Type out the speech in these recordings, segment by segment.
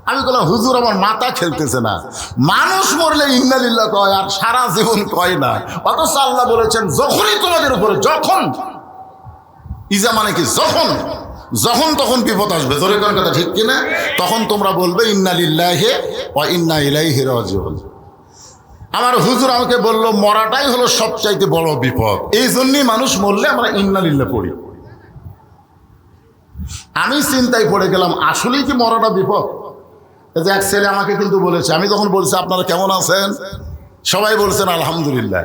আমি বললাম হুজুর আমার মাথা খেলতেছে না, মানুষ মরলে ইন্না লিল্লাহ কয় আর সারা জীবন কয় না। অথচ আল্লাহ বলেছেন যখনই তোমাদের উপরে, যখন ইজা মানে কি যখন, যখন তখন বিপদ আসবে, জোরে কোন কথা ঠিক কিনা, তখন তোমরা বলবে ইন্না লিল্লাহি ওয়া ইন্না ইলাইহি রাজিউন। আমার হুজুর আমাকে বলল মরাটাই হলো সবচাইতে বড় বিপদ, এই জন্যই মানুষ মরলে আমরা ইন্না লিল্লাহ পড়ি। আমি চিন্তায় পড়ে গেলাম আসলেই কি মরাটা বিপদ। এই যে এক ছেলে আমাকে কিন্তু বলেছে, আমি যখন বলছি আপনারা কেমন আছেন, সবাই বলছেন আলহামদুলিল্লাহ।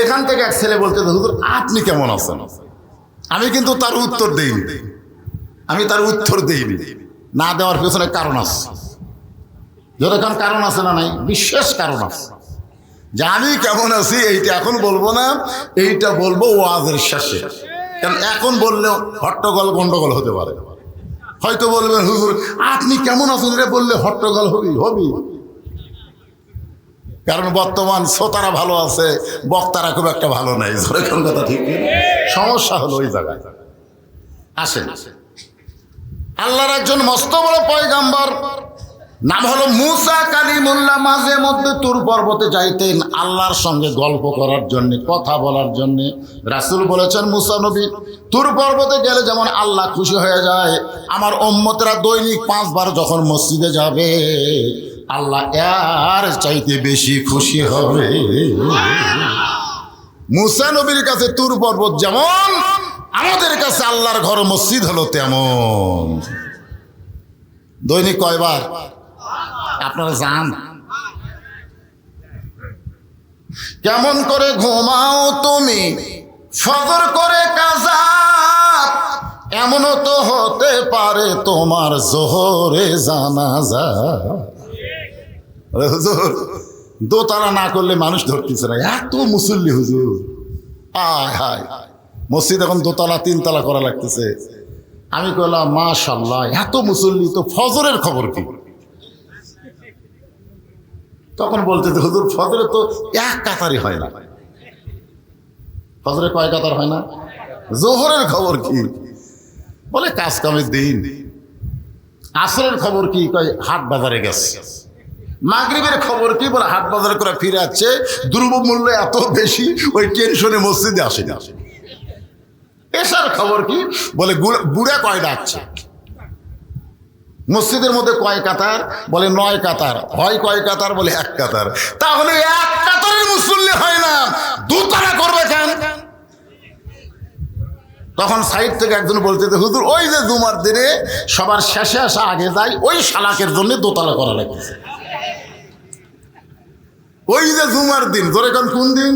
এখান থেকে এক ছেলে বলতে হুজুর আপনি কেমন আছেন, আমি কিন্তু তার উত্তর দেইনি, না দেওয়ার পেছনে কারণ আছে, যতক্ষণ কারণ আছে না নাই, বিশেষ কারণ আছে। যে আমি কেমন আছি এইটা এখন বলবো না, এইটা বলবো ওয়াজের শেষে। কারণ এখন বললে হট্টগোল গন্ডগোল হতে পারে। হয়তো বলবেন হুজুর আপনি কেমন আছেন, এটা বললে হট্টগোল হবি। কারণ বর্তমান শ্রোতারা ভালো আছে, বক্তারা খুব একটা ভালো নাই, কোন কথা ঠিক। সমস্যা হলো ওই জায়গায়। আসেন, আল্লাহর একজন মস্ত বড় পয়গাম্বর, নাম হলো মুসা কালিমুল্লাহ, মাঝে মধ্যে তুর পর্বতে যাইতেন আল্লাহর সঙ্গে গল্প করার জন্য, কথা বলার জন্য। রাসূল বলেছেন মুসা নবী তুর পর্বতে গেলে যেমন আল্লাহ খুশি হয়ে যায়, আমার উম্মতরা দৈনিক 5 বার যখন মসজিদে যাবে আল্লাহ এর চাইতে বেশি খুশি হবে। মুসা নবীর কাছে তুর পর্বত যেমন, আমাদের কাছে আল্লাহর ঘর মসজিদ হলো তেমন। দৈনিক কয়বার আপনারা জান? কেমন করে ঘুমাও তুমি ফজর করে কাজা, এমনও তো হতে পারে তোমার জোহরে জানাজা। হুজুর দোতলা না করলে মানুষ ধরতেছে না, এত মুসল্লি হুজুর। হায় হায়, মসজিদ এখন 2 তলা 3 তলা করা লাগতেছে। আমি কইলাম মাশাআল্লাহ, এত মুসল্লি, তো ফজরের খবর কি? তখন বলতে হুজুর ফজরে তো 1 কাতারই হয় না। ফজরে কয় কাতার হয় না? জোহরের খবর কি? বলে কাজ কামের দিন। আসরের খবর কি? কয় হাট বাজারে গেছে। মাগরিবের খবর কি? বলে হাট বাজার করে ফিরে আসছে, দ্রব্যমূল্য এত বেশি, ওই টেনশনে মসজিদে আসে না। এশার খবর কি? বলে বুড়া কয় ডাকছে। মসজিদের মধ্যে কয় কাতার? বলে 9 কাতার। হয় কয় কাতার? বলে 1 কাতার। তাহলে 1 কাতারের মুসল্লি হয় না, 2 তারা করবে কেন? তখন সাইড থেকে একজন বলতে হুজুর ওই যে জুমার দিনে সবার শেষে আসা আগে যায়, ওই শালাকের জন্য 2 তালা করা লাগছে। ওই যে জুমার দিন, ধরে কোন দিন?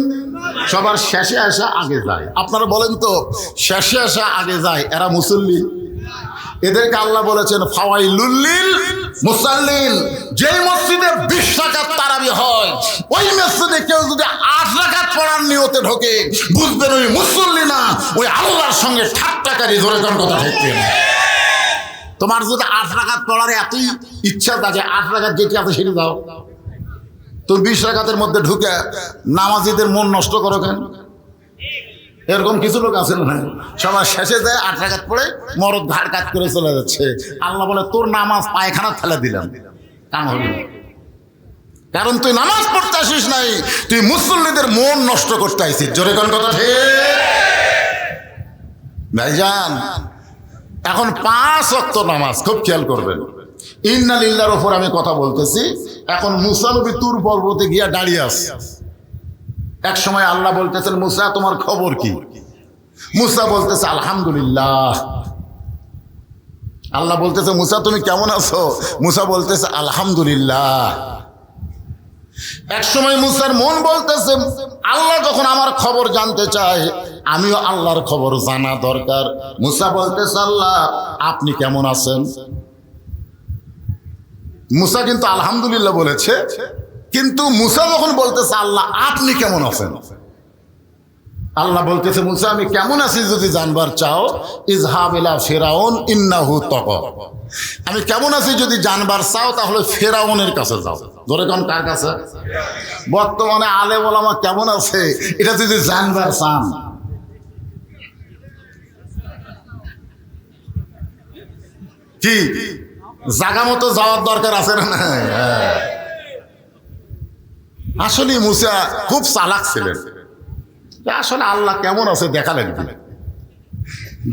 সবার শেষে আসা আগে যায়। আপনারা বলেন তো, শেষে আসা আগে যায় এরা মুসল্লি? এদেরকে আল্লাহ বলেছেন ফাওয়াইলুল লিল মুসাল্লিন। যে মসজিদে 20 রাকাত তারাবি হয়, ওই মসজিদে কেউ যদি 8 রাকাত পড়ার নিয়তে ঢোকে, বুঝবেন ওই মুসল্লি না, ওই আল্লাহর সঙ্গে ঠাট্টাকারী। ধরে কোন কথা ঠিক? তোমার যদি 8 রাকাত পড়ার এতই ইচ্ছা থাকে, 8 রাকাত যেটি আছে সেটি দাও। তুমি 20 রাকাতের মধ্যে ঢুকে নামাজিদের মন নষ্ট করো কেন? এরকম কিছু লোক আছে না, সবার শেষে যায় 8 রাকাত পড়ে মরদ ঘাড় কাত করে চলে যাচ্ছে। আল্লাহ বলে তোর নামাজ পায়খানা ফেলে দিলাম, কাম হলো। কারণ তুই নামাজ পড়তে আসিস নাই, তুই মুসল্লিদের মন নষ্ট করতে আসিস। জোরে কোন কথা ঠিক? ভাইজান এখন 5 ওয়াক্ত নামাজ খুব খেয়াল করবেন। ইন্না লিল্লাহর উপর আমি কথা বলতেছি। এখন মুসা নবী তুর পর্বতে গিয়া দাঁড়িয়ে আছে। এক সময় আল্লাহ বলতেছেন মুসা তোমার খবর কি? মুসা বলতেছে আলহামদুলিল্লাহ। আল্লাহ বলতেছে মুসা তুমি কেমন আছো? মুসা বলতেছে আলহামদুলিল্লাহ। এক সময় মুসার মন বলতেছে আল্লাহ যখন আমার খবর জানতে চায়, আমিও আল্লাহর খবর জানা দরকার। মুসা বলতেছে আল্লাহ আপনি কেমন আছেন? মুসা কিন্তু আলহামদুলিল্লাহ বলেছে, কিন্তু মুসা যখন বলতেছে আল্লাহ আপনি কেমন আছেন, আল্লাহ বলতেছে মুসা আমি কেমন আছি যদি জানবার চাও, ইজহাব ইলা ফিরাউন ইন্নাহু তাগা। আমি কেমন আছি যদি জানবার চাও তাহলে ফেরাউনের কাছে যাও। ধরে কোন কার কাছে? বর্তমানে আলেম ওলামা কেমন আছে এটা যদি জানবার চান, কি জাগা মতো যাওয়ার দরকার আছে না? আসলে মুসা খুব চালাক ছিলেন। আসলে আল্লাহ কেমন আছে দেখা লাগবে,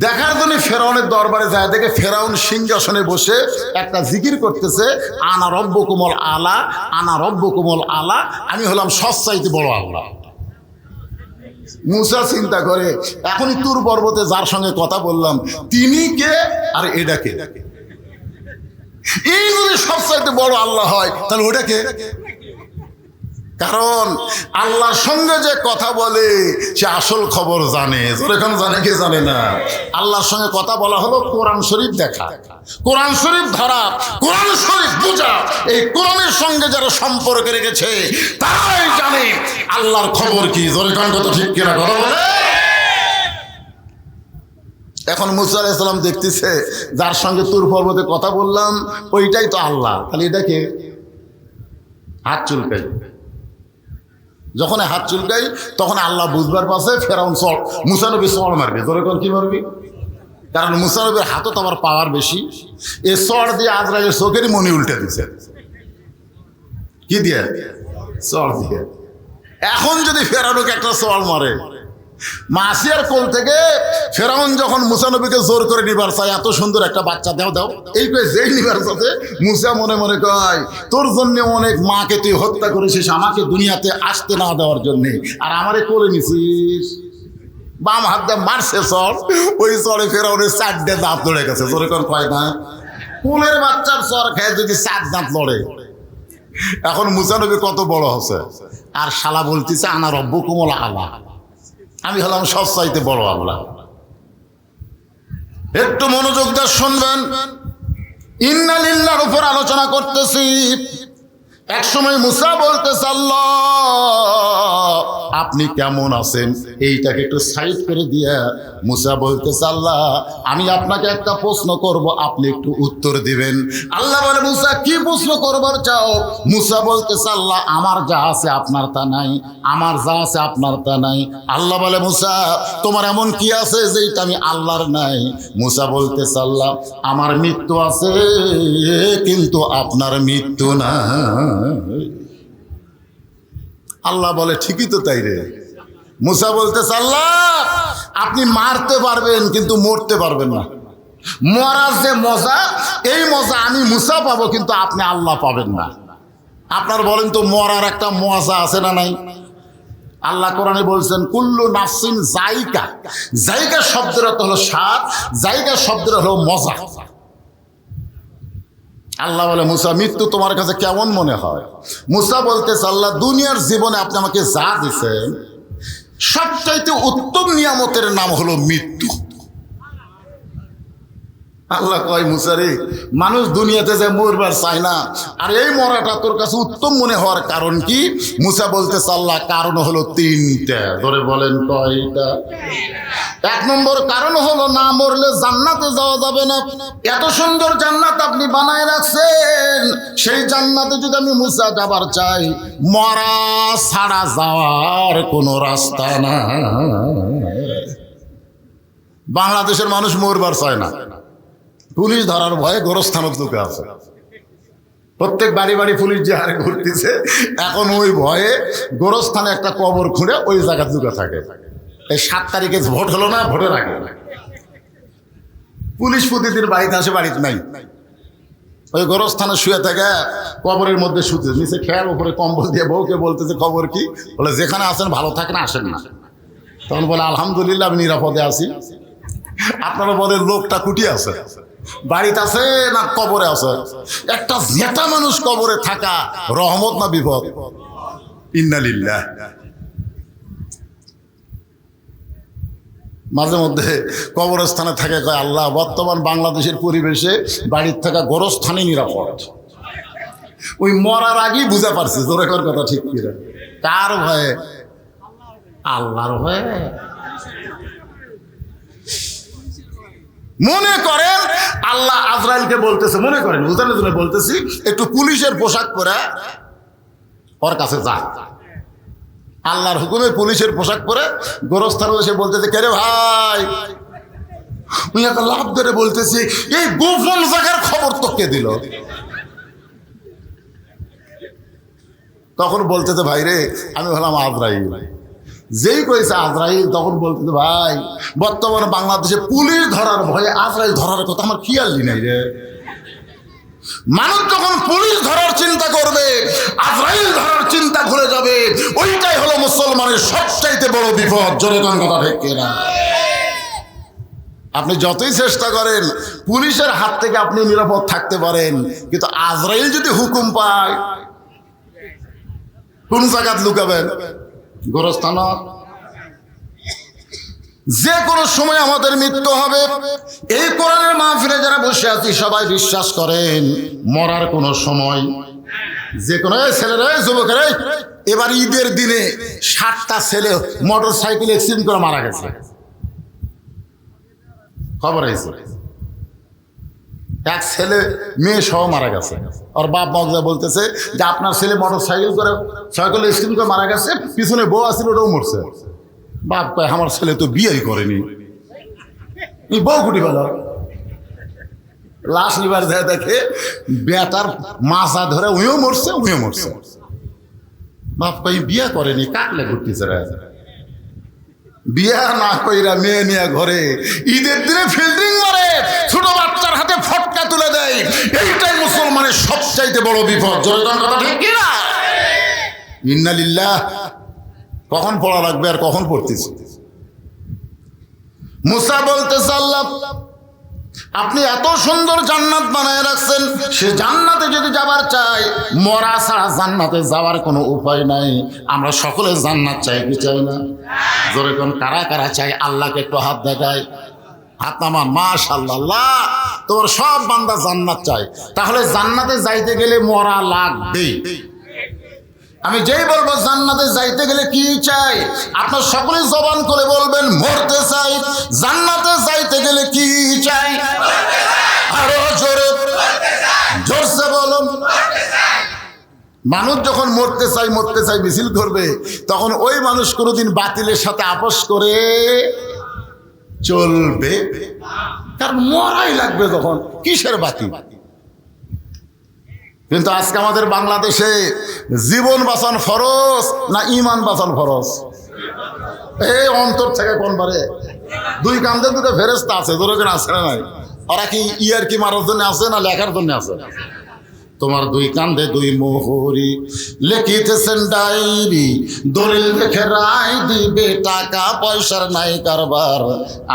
দেখার জন্য ফেরাউনের দরবারে যায়, দেখে ফেরাউন সিংহাসনে বসে একটা জিকির করতেছে, আনা রব্বুকুমুল আলা, আনা রব্বুকুমুল আলা, আমি হলাম সবচাইতে বড় আল্লাহ। মুসা চিন্তা করে, এখনই তুর পর্বতে যার সঙ্গে কথা বললাম তিনি কে আর এটা কে? এই যদি সবচাইতে বড় আল্লাহ হয় তাহলে ওটা কে? কারণ আল্লাহর সঙ্গে যে কথা বলে সে আসল খবর জানে, যেরকম জানে কে জানে না। আল্লাহর সঙ্গে কথা বলা হলো কোরআন শরীফ দেখা, কোরআন শরীফ ধরা, কোরআন শরীফ বোঝা। এই কোরআনের সঙ্গে যারা সম্পর্ক রেখেছে তারাই জানে আল্লাহর খবর কি। যেরকম কথা ঠিক কিনা কথা বলে। এখন মুসা আলাইহিস সালাম দেখতেছে যার সঙ্গে তুর পর্বতে কথা বললাম ওইটাই তো আল্লাহ, তাহলে এটা কে? হাত চুলকাই, যখন হাত চুলকাই তখন আল্লাহ বুঝবার পাশে ফেরাউন মুসা নবী চড় মারবে। যেরকম কি মারবি? কারণ মুসা নবীর হাতও তো আমার পাওয়ার বেশি। এ চড় দিয়ে আজরাইলের চোখেরই মনি উল্টে দিচ্ছে। কি দিয়ে? চড় দিয়ে। এখন যদি ফেরাউনকে একটা চড় মারে, মাসিয়ার কোল থেকে ফেরাউন যখন মুসা নবীকে জোর করে নিবার চায়, এত সুন্দর একটা বাচ্চা দাও দাও, এই কয়ে যেই নিবার চাচ্ছে মুসা মনে মনে কয় তোর জন্য অনেক মাকে তুই হত্যা করেছিস আমাকে দুনিয়াতে আসতে না দেওয়ার জন্যে, আর আমারে করে নিছিস। বাম হাত দিয়ে মারছে চড়, ওই চড়ে ফেরাউনের 4টে দাঁত লড়ে গেছে। জোরে কোন কয় না? কোলের বাচ্চার চড় খেয়ে যদি 4 দাঁত লড়ে। এখন মুসা নবী কত বড় হচ্ছে, আর শালা বলতেছে আনা রব্বুকুমুল আলা, আমি হলাম সবচাইতে বড় আল্লাহ। একটু মনোযোগ দিয়ে শুনবেন। ইন্না লিল্লাহর উপর আলোচনা করতেছি। এক সময় মুসা বলতেছে আল্লাহ আপনি কেমন আছেন, এইটাকে একটু সাইড করে দিয়ে মুসা বলতেছে আল্লাহ আমি আপনাকে একটা প্রশ্ন করব, আপনি একটু উত্তর দিবেন। আল্লাহ বলে মুসা কি প্রশ্ন করবার চাও? মুসা বলতেছে আল্লাহ আমার যা আছে আপনার তা নাই, আমার যা আছে আপনার তা নাই। আল্লাহ বলে মুসা তোমার এমন কি আছে যেটা আমি আল্লাহর নাই? মুসা বলতেছে আল্লাহ আমার মৃত্যু আছে কিন্তু আপনার মৃত্যু না। আল্লাহ বলে ঠিকই তো তাই রে। মুসা বলতেছে আল্লাহ আপনি মারতে পারবেন কিন্তু মরতে পারবেন না। মরার যে মজা, এই মজা আমি মুসা পাবো কিন্তু আপনি আল্লাহ পাবেন না। আপনার বলেন তো মরার একটা মজা আছে না নাই? আল্লাহ কোরআনে বলছেন কুল্লু নাফসিন জাইকা। জাইকা শব্দের অর্থ হলো স্বাদ, জাইকা শব্দের হলো মজা। আল্লাহ বলে মুসা মৃত্যু তোমার কাছে কেমন মনে হয়? মুসা বলতেছে আল্লাহ দুনিয়ার জীবনে আপনি আমাকে যা দিয়েছেন সবচাইতে উত্তম নিয়ামতের নাম হলো মৃত্যু। আল্লাহ কয় মুসা রে মানুষ দুনিয়াতে যে মরবার চায় না, আর এই মরাটা তোর কাছে উত্তম মনে হওয়ার কারণ কি? মুসা বলতেছে আল্লাহ কারণ হলো 3টা। ধরে বলেন কয়টা? 1 নম্বর কারণ হলো না মরলে জান্নাতে যাওয়া যাবে না। এত সুন্দর জান্নাত আপনি বানায় রাখছেন, সেই জান্নাতে যদি আমি মুসা যাবার চাই মরা ছাড়া যাওয়ার কোনো রাস্তা না। বাংলাদেশের মানুষ মরবার চায় না, পুলিশ ধরার ভয়ে গোরস্থানত ঢুকে আছে। প্রত্যেক বাড়ি বাড়ি পুলিশ যে হারে ঘুরতেছে, এখন ওই ভয়ে গোরস্থানে একটা কবর খুঁড়ে ওই জায়গা ঢুকে থাকে। এই 7 তারিখে ভোট হলো না, ভোটের আগে পুলিশ প্রতিদিন বাড়িতে আসে, বাড়িতে নাই, ওই গোরস্থানে শুয়ে থাকে, কবরের মধ্যে শুতে নিচে খেয়ার উপরে কম্বল দিয়ে বউকে বলতেছে খবর কি? বলে যেখানে আছেন ভালো থাকেন, আসেন না। তখন বলে আলহামদুলিল্লাহ আমি নিরাপদে আছি। আপনারা বলেন লোকটা কুটি আছে, বাড়িতে আছে না কবরে আছে? একটা জেতা মানুষ কবরে থাকা রহমত না বিপদ? ইন্না লিল্লাহ। মাঝে মধ্যে কবরস্থানে থাকে কয় আল্লাহ বর্তমান বাংলাদেশের পরিবেশে বাড়ির থাকা গোরস্থানে নিরাপদ। ওই মরার আগেই বুঝা পারছে জোরে কর কথা ঠিক কিনা। কার ভয়ে? আল্লাহর ভয়ে। মনে করেন আল্লাহ আজরাইলকে বলতেছে, মনে করেন বুঝানোর জন্য বলতেছি, একটু পুলিশের পোশাক পরে ওর কাছে যা। আল্লাহর হুকুমে পুলিশের পোশাক পরে গোরস্থানে এসে বলতেছে কে রে ভাই, উনি একটা লাভ ধরে বলতেছে, এই গোপন জায়গার খবর তো কে দিল? তখন বলতেছে, ভাই রে আমি হলাম আজরাইল। যেই কয়েছে আজরাইল, তখন বলতেছে, ভাই বর্তমানে বাংলাদেশে পুলিশ ধরার ভয়ে আজরাইল ধরার কথা আমার খেয়ালই নাই রে। মানুষ যখন পুলিশ ধরার চিন্তা করবে, আজরাইল ধরার চিন্তা ভুলে যাবে, ওইটাই হলো মুসলমানের সবচাইতে বড় বিপদ। জোরে কোন কথা ঠিক কিনা? আপনি যতই চেষ্টা করেন পুলিশের হাত থেকে আপনি নিরাপদ থাকতে পারেন, কিন্তু আজরাইল যদি হুকুম পায়, কোন জায়গায় লুকাবেন? গোরস্থান। যে কোনো সময় আমাদের মৃত্যু হবে। এই কোরআনের মাহফিলে যারা বসে আছি সবাই বিশ্বাস করেন মরার কোনো সময়, যে কোনো ছেলেরা, যুবকেরা, এবার ঈদের দিনে 7টা ছেলে মোটর সাইকেল অ্যাক্সিডেন্ট করে মারা গেছে, খবর হয়েছে। এক ছেলে মেয়ে সহ মারা গেছে। আর বাপ মা বলতেছে যে আপনার ছেলে মোটর সাইকেল অ্যাক্সিডেন্ট করে মারা গেছে, পিছনে বউ আছিল, ওটাও মরছে। বাপ কয় আমার ছেলে তো বিয়েই করেনি, বউ কুটি গেল। লাশ নিবার যায় দেখে বেটার মাথা ধরে উইও মরছে। বাপ কয় বিয়ে করেনি, কাকলে ঘুরতেছে। বিয়া না কইরা মেয়ে নিয়ে ঘরে ঈদের দিনে ফিল্ডিং মারে, ছোট বাচ্চার হাতে ফটকা তুলে দেয়। এইটাই মুসলমানের সবচাইতে বড় বিপদ। জয়গান কথা ঠিক কিনা? ইন্না লিল্লাহ। কখন পড়া লাগবে আর কখন পড়তেছি? মুসা বলতেছে, আল্লাহ আপনি এত সুন্দর জান্নাত বানায় রাখছেন, সে জান্নাতে যদি যাবার চাই, মরা ছাড়া জান্নাতে যাওয়ার কোনো উপায় নাই। আমরা সকলে জান্নাত চাই কি চাই না? জোরে কোন কারা কারা চাই? আল্লাহকে একটু হাত দেখায়, হাত নামান। মাশাআল্লাহ, তোমার সব বান্দা জান্নাত চাই। তাহলে জান্নাতে যাইতে গেলে মরা লাগবে। আমি যেই বলবো জান্নাতে যাইতে গেলে কি চাই, আপনার সকলে জবান করে বলবেন মরতে চাই। জান্নাতে যাইতে গেলে কি চাই? আরো জোরে জোরসে বলুন। মানুষ যখন মরতে চাই মিছিল করবে, তখন ওই মানুষ কোনোদিন বাতিলের সাথে আপোষ করে চলবে? কারণ মরাই লাগবে তখন, কিসের বাতিল? কিন্তু আজকে আমাদের বাংলাদেশে জীবন বাঁচান ফরজ না ইমান বাঁচান ফরজ? এই অন্তর থেকে কোন বারে দুই কান্দে দুটো ফেরেস্তা আছে, যেরকম আছে না নাই? ওরা কি ইয়ার কি মারার জন্য আছে না লেখার জন্য আছে? তোমার দুই কান্দে দুই মোহরি লিখিতেছেন ডায়েরি, দলিল দেখে রায় দিবে, টাকা পয়সার নাই কারবার।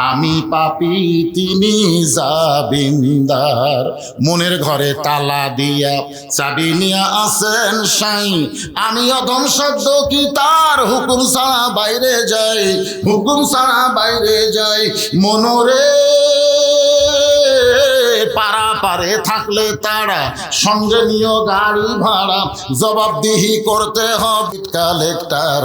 আমি পাপী তিনি জামিনদার, মনের ঘরে তালা দিয়া চাবি নিয়া আছেন সাই। আমি অধম শব্দ কি তার হুকুম ছাড়া বাইরে যাই, হুকুম ছাড়া বাইরে যাই। মনোরে পারা পারে থাকলে তারা, সঙ্গে নিও গাড়ি ভাড়া, জবাবদিহি করতে হবে কালেক্টর।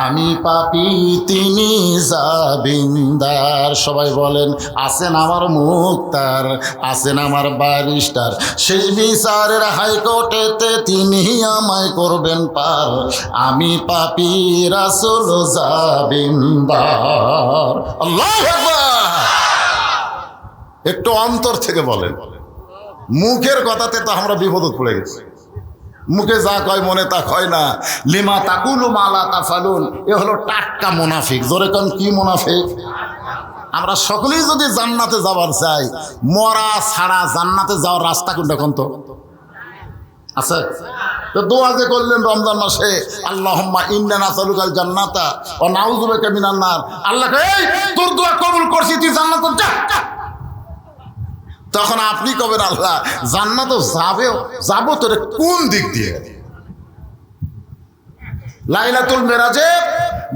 আমি পাপী তিনি জামিনদার। সবাই বলেন আছেন আমার মুক্তার, আছেন আমার ব্যারিস্টার, শেষ বিচারের হাইকোর্টেতে তিনি আমায় করবেন পার। আমি পাপী রাসূল জামিনদার। আল্লাহু আকবার। একটু অন্তর থেকে বলেন। মুখের কথাতে তো আমরা বিপদে পড়ে গেছি। মুখে যা কয় মনে তা কয় না। লিমা তাকুলু মা লা তাফালুন, এ হলো টাটকা মুনাফিক। জোরে কোন কি মুনাফিক? আমরা সকলেই যদি জান্নাতে যাবার চাই, মরা ছাড়া জান্নাতে যাওয়ার রাস্তা কোনটা কোন তো আছে? তো দোয়া যে করলেন রমজান মাসে, আল্লাহুম্মা ইন্না নাসালুকাল জান্নাতা ওয়া নাউযু বিকা মিনান নার। আল্লাহ এই তোর দোয়া কবুল করছি, তুই জান্নাতে যা। তখন আপনি কবেন আল্লাহ জান্নাত যাবো তোরে কোন দিক দিয়ে? লাইলাতুল মেরাজে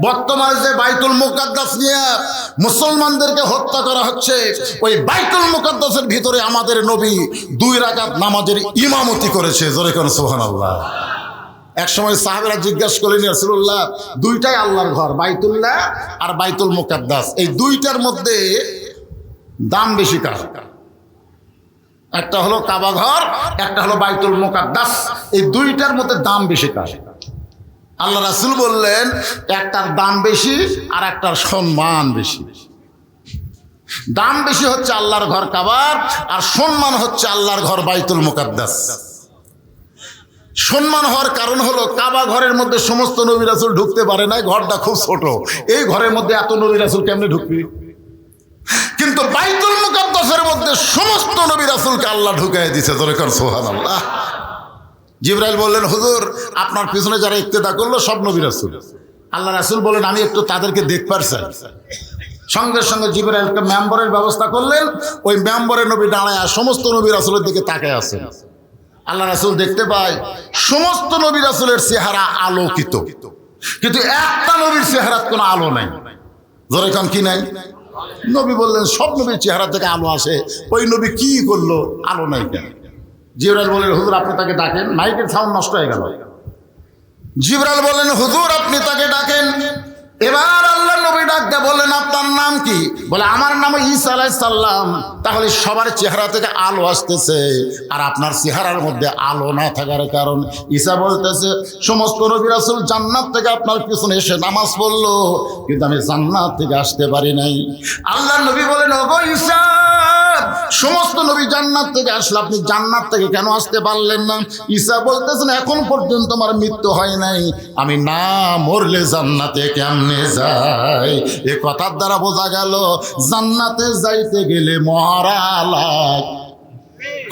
বর্তমানে যে বাইতুল মুকাদ্দাস নিয়ে মুসলমানদেরকে হত্যা করা হচ্ছে, ওই বাইতুল মুকাদ্দাসের ভিতরে আমাদের নবী 2 রাকাত নামাজের ইমামতি করেছে। জোরে কোন সুবহানাল্লাহ। এক সময় সাহাবীরা জিজ্ঞাসা করলেন, ইয়া রাসূলুল্লাহ, দুইটাই আল্লাহর ঘর, বাইতুল্লাহ আর বাইতুল মুকাদ্দাস, এই দুইটার মধ্যে দাম বেশি কার? একটা হলো কাবা ঘর, একটা হলো বাইতুল মুকাদ্দাস, এই দুইটার মধ্যে দাম বেশি কার? আল্লাহ রাসূল বললেন একটার দাম বেশি আর একটার সম্মান বেশি। দাম বেশি হচ্ছে আল্লাহর ঘর কাবার, আর সম্মান হচ্ছে আল্লাহর ঘর বাইতুল মুকাদ্দাস। সম্মান হওয়ার কারণ হলো কাবা ঘরের মধ্যে সমস্ত নবী রাসূল ঢুকতে পারে নাই, ঘরটা খুব ছোট। এই ঘরের মধ্যে এত নবী রাসূল কেমনে ঢুকবে? কিন্তু বাইতুল মুকাদ্দাসের মধ্যে সমস্ত নবী রাসূলকে আল্লাহ ঢুকাই দিয়েছে। দরকার সুবহানাল্লাহ। জিবরাইল বললেন, হুজুর আপনার পিছনে যারা ইক্তেদা করলো সব নবী রাসূল। আল্লাহ রাসূল বলেন, আমি একটু তাদেরকে দেখবার চাই। সঙ্গে সঙ্গে জিবরাইল একটা মেম্বরের ব্যবস্থা করলেন। ওই মেম্বরের নবী দাঁড়ায় সমস্ত নবী রাসূলের দিকে তাকায় আছেন। আল্লাহ রাসূল দেখতে পায় সমস্ত নবী রাসূলের চেহারা আলোকিত, কিন্তু একটা নবীর চেহারার কোনো আলো নাই। জোরে কান কি নাই? নবী বললেন, সব নবীর চেহারা থেকে আলো আসে, ওই নবী কি করলো, আলো নাই কেন? জিবরাইল বললেন, হুজুর আপনি তাকে ডাকেন। মাইকের সাউন্ড নষ্ট হয়ে গেল। জিবরাইল বললেন, হুজুর আপনি তাকে ডাকেন। এবার আল্লাহ নবী ডাকতে বললেন, আপনার নাম কি? বলে, আমার নাম ঈসা আলাইহিস সালাম। তাহলে সবার চেহারা থেকে আলো আসতেছে, আর আপনার চেহারার মধ্যে আলো না থাকার কারণ? ঈসা বলতেছে, সমস্ত নবী রাসূল জান্নাত থেকে আপনার পিছনে এসে নামাজ পড়লো, কিন্তু আমি জান্নাত থেকে আসতে পারি নাই। আল্লাহ নবী বলেন, ওগো ঈসা, সমস্ত নবী জান্নাত থেকে আসলে আপনি জান্নাত থেকে কেন আসতে পারলেন না? ঈসা বলতেছেন, এখন পর্যন্ত আমার মৃত্যু হয় নাই, আমি না মরলে জান্নাতে কেমনে যাই? এ কথার দ্বারা বোঝা গেল জান্নাতে যাইতে গেলে মরা লাগ।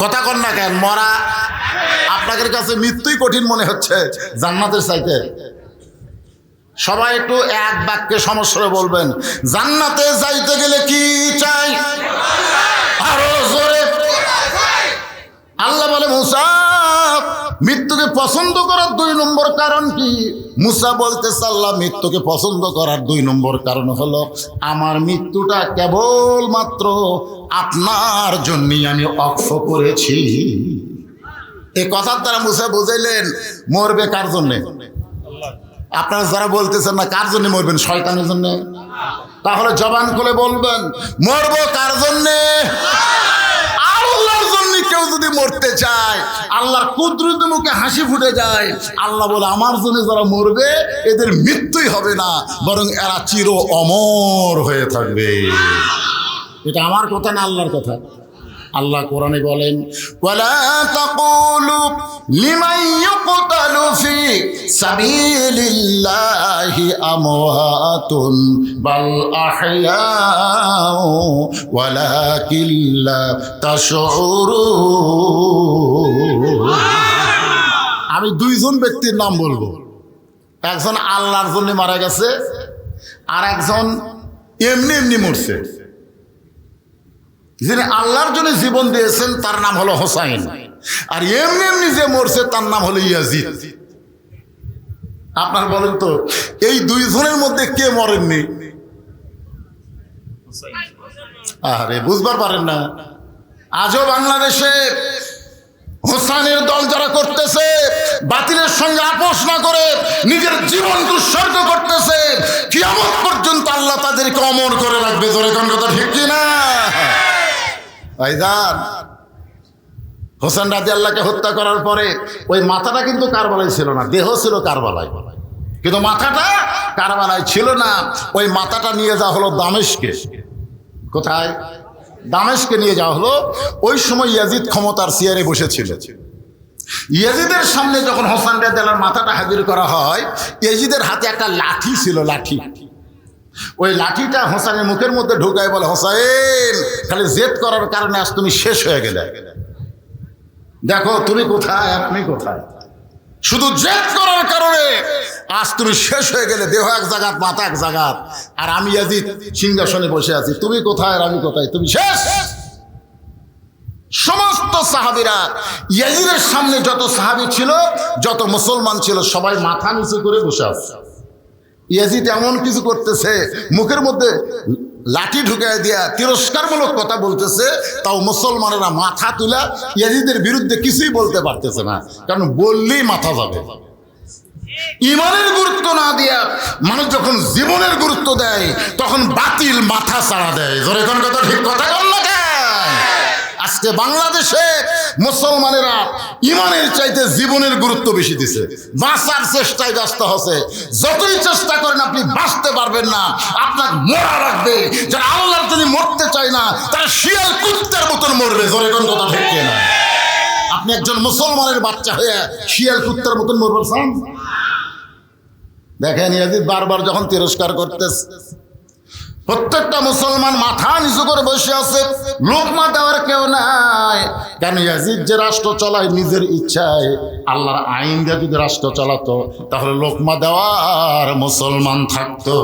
কথা কন না কেন? মরা। আপনাদের কাছে মৃত্যুই কঠিন মনে হচ্ছে জান্নাতের চাইতে? সবাই একটু এক বাক্যে সমস্যা বলবেন, জান্নাতে যাইতে গেলে কি চাই? আরো জোরে। আল্লাহ বলে, মুসা মৃত্যুকে পছন্দ করার 2 নম্বর কারণ কি? মুসা বলতেছে, আল্লাহ মৃত্যুকে পছন্দ করার 2 নম্বর কারণ হলো আমার মৃত্যুটা কেবলমাত্র আপনার জন্যই আমি অক্ষ করেছি। এই কথার দ্বারা মুসা বুঝাইলেন মরবে কার জন্যে? আপনারা যারা বলতেছেন না কার জন্য মরবেন, শয়তানের জন্য, তাহলে জবান খুলে বলবেন, মরবো কার জন্যে? আল্লাহর জন্য। কেউ যদি মরতে চায়, আল্লাহর কুদরতের মুখে হাসি ফুটে যায়। আল্লাহ বলে, আমার জন্য যারা মরবে এদের মৃত্যুই হবে না, বরং এরা চির অমর হয়ে থাকবে। এটা আমার কথা না, আল্লাহর কথা। আল্লাহ কোরআনে বলেন, ওয়ালা তাকুলু লিমান ইউকতালু ফি সাবিলিল্লাহি আমওয়াতুন বাল আহইয়াউ ওয়ালাকিন লা তাশউরুন। আমি 2 জন ব্যক্তির নাম বলবো। একজন আল্লাহর জন্য মারা গেছে, আর একজন এমনি এমনি মরছে। যিনি আল্লাহর জন্য জীবন দিয়েছেন তার নাম হলো হোসাইন, আর এমনি এমনি যে মরছে তার নাম হলো ইয়াজিদ। আপনার বলেন তো, এই 2 জনের মধ্যে কে মরেননি? আরে বুঝবার পারেন না? আজও বাংলাদেশে হোসাইনের দল যারা করতেছে, বাতিলের সঙ্গে আপোষ না করে নিজের জীবন উৎসর্গ করতেছে, কিয়ামত পর্যন্ত আল্লাহ তাদেরকে অমর করে রাখবে। জোরে কোন কথা ঠিক কি না? ভাইজান, হোসেন রাদিয়াল্লাহকে হত্যা করার পরে ওই মাথাটা কিন্তু কারবালায় ছিল না, দেহ ছিল কারবালায়, কিন্তু মাথাটা কারবালায় ছিল না। ওই মাথাটা নিয়ে যাওয়া হলো দামেস্কে। কোথায়? দামেস্কে নিয়ে যাওয়া হলো। ওই সময় ইয়াজিদ ক্ষমতার চেয়ারে বসেছিল। ইয়াজিদের সামনে যখন হোসেন রাদিয়াল্লাহর মাথাটা হাজির করা হয়, ইয়াজিদের হাতে একটা লাঠি ছিল, লাঠি। ওই লাঠিটা হোসেনের মুখের মধ্যে ঢুকায় বলে, হোসেন, খালি জেদ করার কারণে আজ তুমি শেষ হয়ে গেলে। দেখো তুমি কোথায় আর আমি কোথায়, শুধু জেদ করার কারণে আজ তুমি শেষ হয়ে গেলে। দেহ এক জায়গাত, মাথা এক জায়গাত, আর আমি ইয়াজিদ সিংহাসনে বসে আছি। তুমি কোথায় আর আমি কোথায়, তুমি শেষ। সমস্ত সাহাবীরা, ইয়াজিদের সামনে যত সাহাবী ছিল, যত মুসলমান ছিল, সবাই মাথা নিচু করে বসে আছে। ইয়াজিদ এমন কিছু করতেছে, মুখের মধ্যে লাঠি ঢুকায় দিয়া তিরস্কারমূলক কথা বলতেছে, তাও মুসলমানেরা মাথা তুলা ইয়াজিদের বিরুদ্ধে কিছুই বলতে পারতেছে না, কারণ বললেই মাথা যাবে। ইমানের গুরুত্ব না দিয়া মানুষ যখন জীবনের গুরুত্ব দেয়, তখন বাতিল মাথা ছাড়া দেয়। জোরে কোন কথা ঠিক কথা বল না কেন? আজকে বাংলাদেশে মুসলমানেরা ইমানের চাইতে জীবনের গুরুত্ব বেশি দিছে, বাঁচার চেষ্টায় ব্যস্ত হচ্ছে। যতই চেষ্টা করেন আপনি বাঁচতে পারবেন না, আপনাকে মরা লাগবে। যারা আল্লাহর জন্য মরতে চায় না তারা শিয়াল কুত্তার মতন মরবে। জোরে কোন কথা ঠিক না? আপনি একজন মুসলমানের বাচ্চা হয়ে শিয়াল কুত্তার মতন মরবেন চান? দেখেন ইয়াজিদ বারবার যখন তিরস্কার করতেছে, প্রত্যেকটা মুসলমান মাথা নিচু করে বসে আছে, লোকমা দেওয়ার কেউ নাই। কেন? ইয়াজিদ যে রাষ্ট্র চালায় নিজের ইচ্ছায়, আল্লাহর আইন দিয়ে যদি রাষ্ট্র চালাতো তাহলে লোকমা দেওয়ার মুসলমান থাকতো।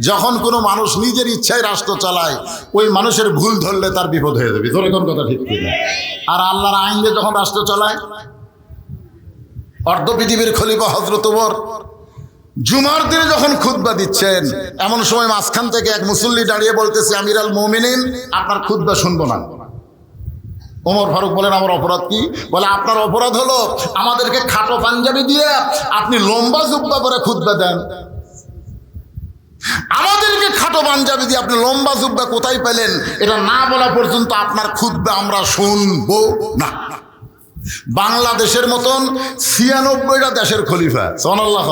যখন কোনো মানুষ নিজের ইচ্ছায় রাষ্ট্র চালায়, ওই মানুষের ভুল ধরলে তার বিপদ হয়ে যাবে। ধরে কোন কথা ঠিক কিনা? আর আল্লাহর আইন দিয়ে যখন রাষ্ট্র চালায়, অর্ধ পৃথিবীর খলিফা হযরত ওমর জুমার দিনে যখন খুতবা দিচ্ছেন, এমন সময় মাঝখান থেকে এক মুসল্লি দাঁড়িয়ে বলতেছে, আমির আল মুমিনিন, আপনার খুতবা শুনবো না। ওমর ফারুক বলেন, আমার অপরাধ কি? বলে, আপনার অপরাধ হলো আমাদেরকে খাটো পাঞ্জাবি দিয়ে আপনি লম্বা জুব্বা পরে খুতবা দেন। আমাদেরকে খাটো পাঞ্জাবি দিয়ে আপনি লম্বা জুব্বা কোথায় পেলেন? এটা না বলা পর্যন্ত আপনার খুতবা আমরা শুনবো না। বাংলাদেশের মতন ৯৬টা দেশের খলিফা, সুবহানাল্লাহ,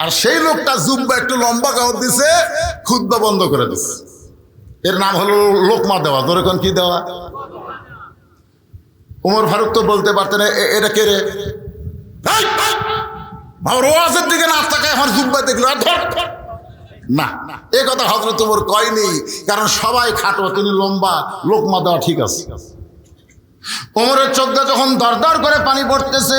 আর সেই লোকটা জুব্বা একটু লম্বা কাপড় দিছে, খুতবা বন্ধ করে দিছে। এর নাম হলো লোকমা দেওয়া। ধরে কোন কি দেওয়া? ওমর ফারুক তো বলতে পারতেন, এটা কে রে? ওয়াজের দিকে না তাকায় আমার জুব্বা দেখলো, না, এ কথা হযরত ওমর কয়নি, কারণ সবাই খাটো, তিনি লম্বা, লোকমা দেওয়া ঠিক আছে। ওমরের চোখ দিয়ে যখন দরদর করে পানি পড়তেছে,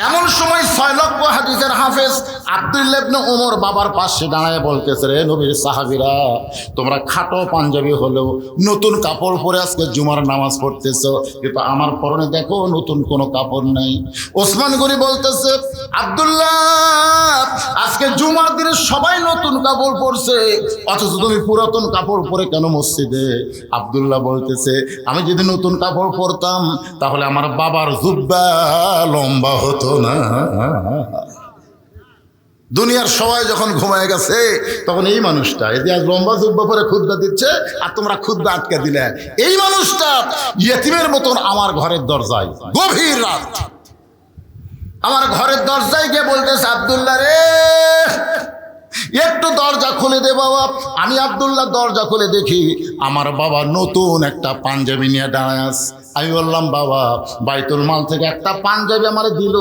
এমন সময় ৬ লক্ষ হাদিসের হাফেজ আব্দুল্লাহ ইবনে ওমর বাবার পাশে দাঁড়ায় বলতেছে, রে নবীর সাহাবীরা, তোমরা খাটো পাঞ্জাবি হলেও নতুন কাপড় পরে আজকে জুমার নামাজ পড়তেছো, কিন্তু আমার পরনে দেখো নতুন কোনো কাপড় নাই। ওসমান গনি বলতেছে, আব্দুল্লাহ, আজকে জুমার দিনে সবাই নতুন কাপড় পরছে, অথচ তুমি পুরাতন কাপড় পরে কেন মসজিদে? আব্দুল্লাহ বলতেছে, আমি যদি নতুন কাপড় পরতাম তাহলে আমার বাবার জুব্বা লম্বা হতো না। দুনিয়ার সবাই যখন ঘুমায় গেছে, তখন এই মানুষটা এই যে লম্বা জুব্বা পরে খুতবা দিচ্ছে, আর তোমরা খুতবা আটকে দিলে। এই মানুষটা ইয়েতিমের মতন আমার ঘরের দরজায় গভীর রাত আমার ঘরের দরজায় গিয়ে বলতেছে, আব্দুল্লাহ রে, একটু দরজা খুলে দে বাবা। আমি আব্দুল্লাহ দরজা খুলে দেখি আমার বাবা নতুন একটা পাঞ্জাবি নিয়ে দাঁড়ায় আছে। আমি বললাম, বাবা, বাইতুল মাল থেকে একটা পাঞ্জাবি আমার দিল,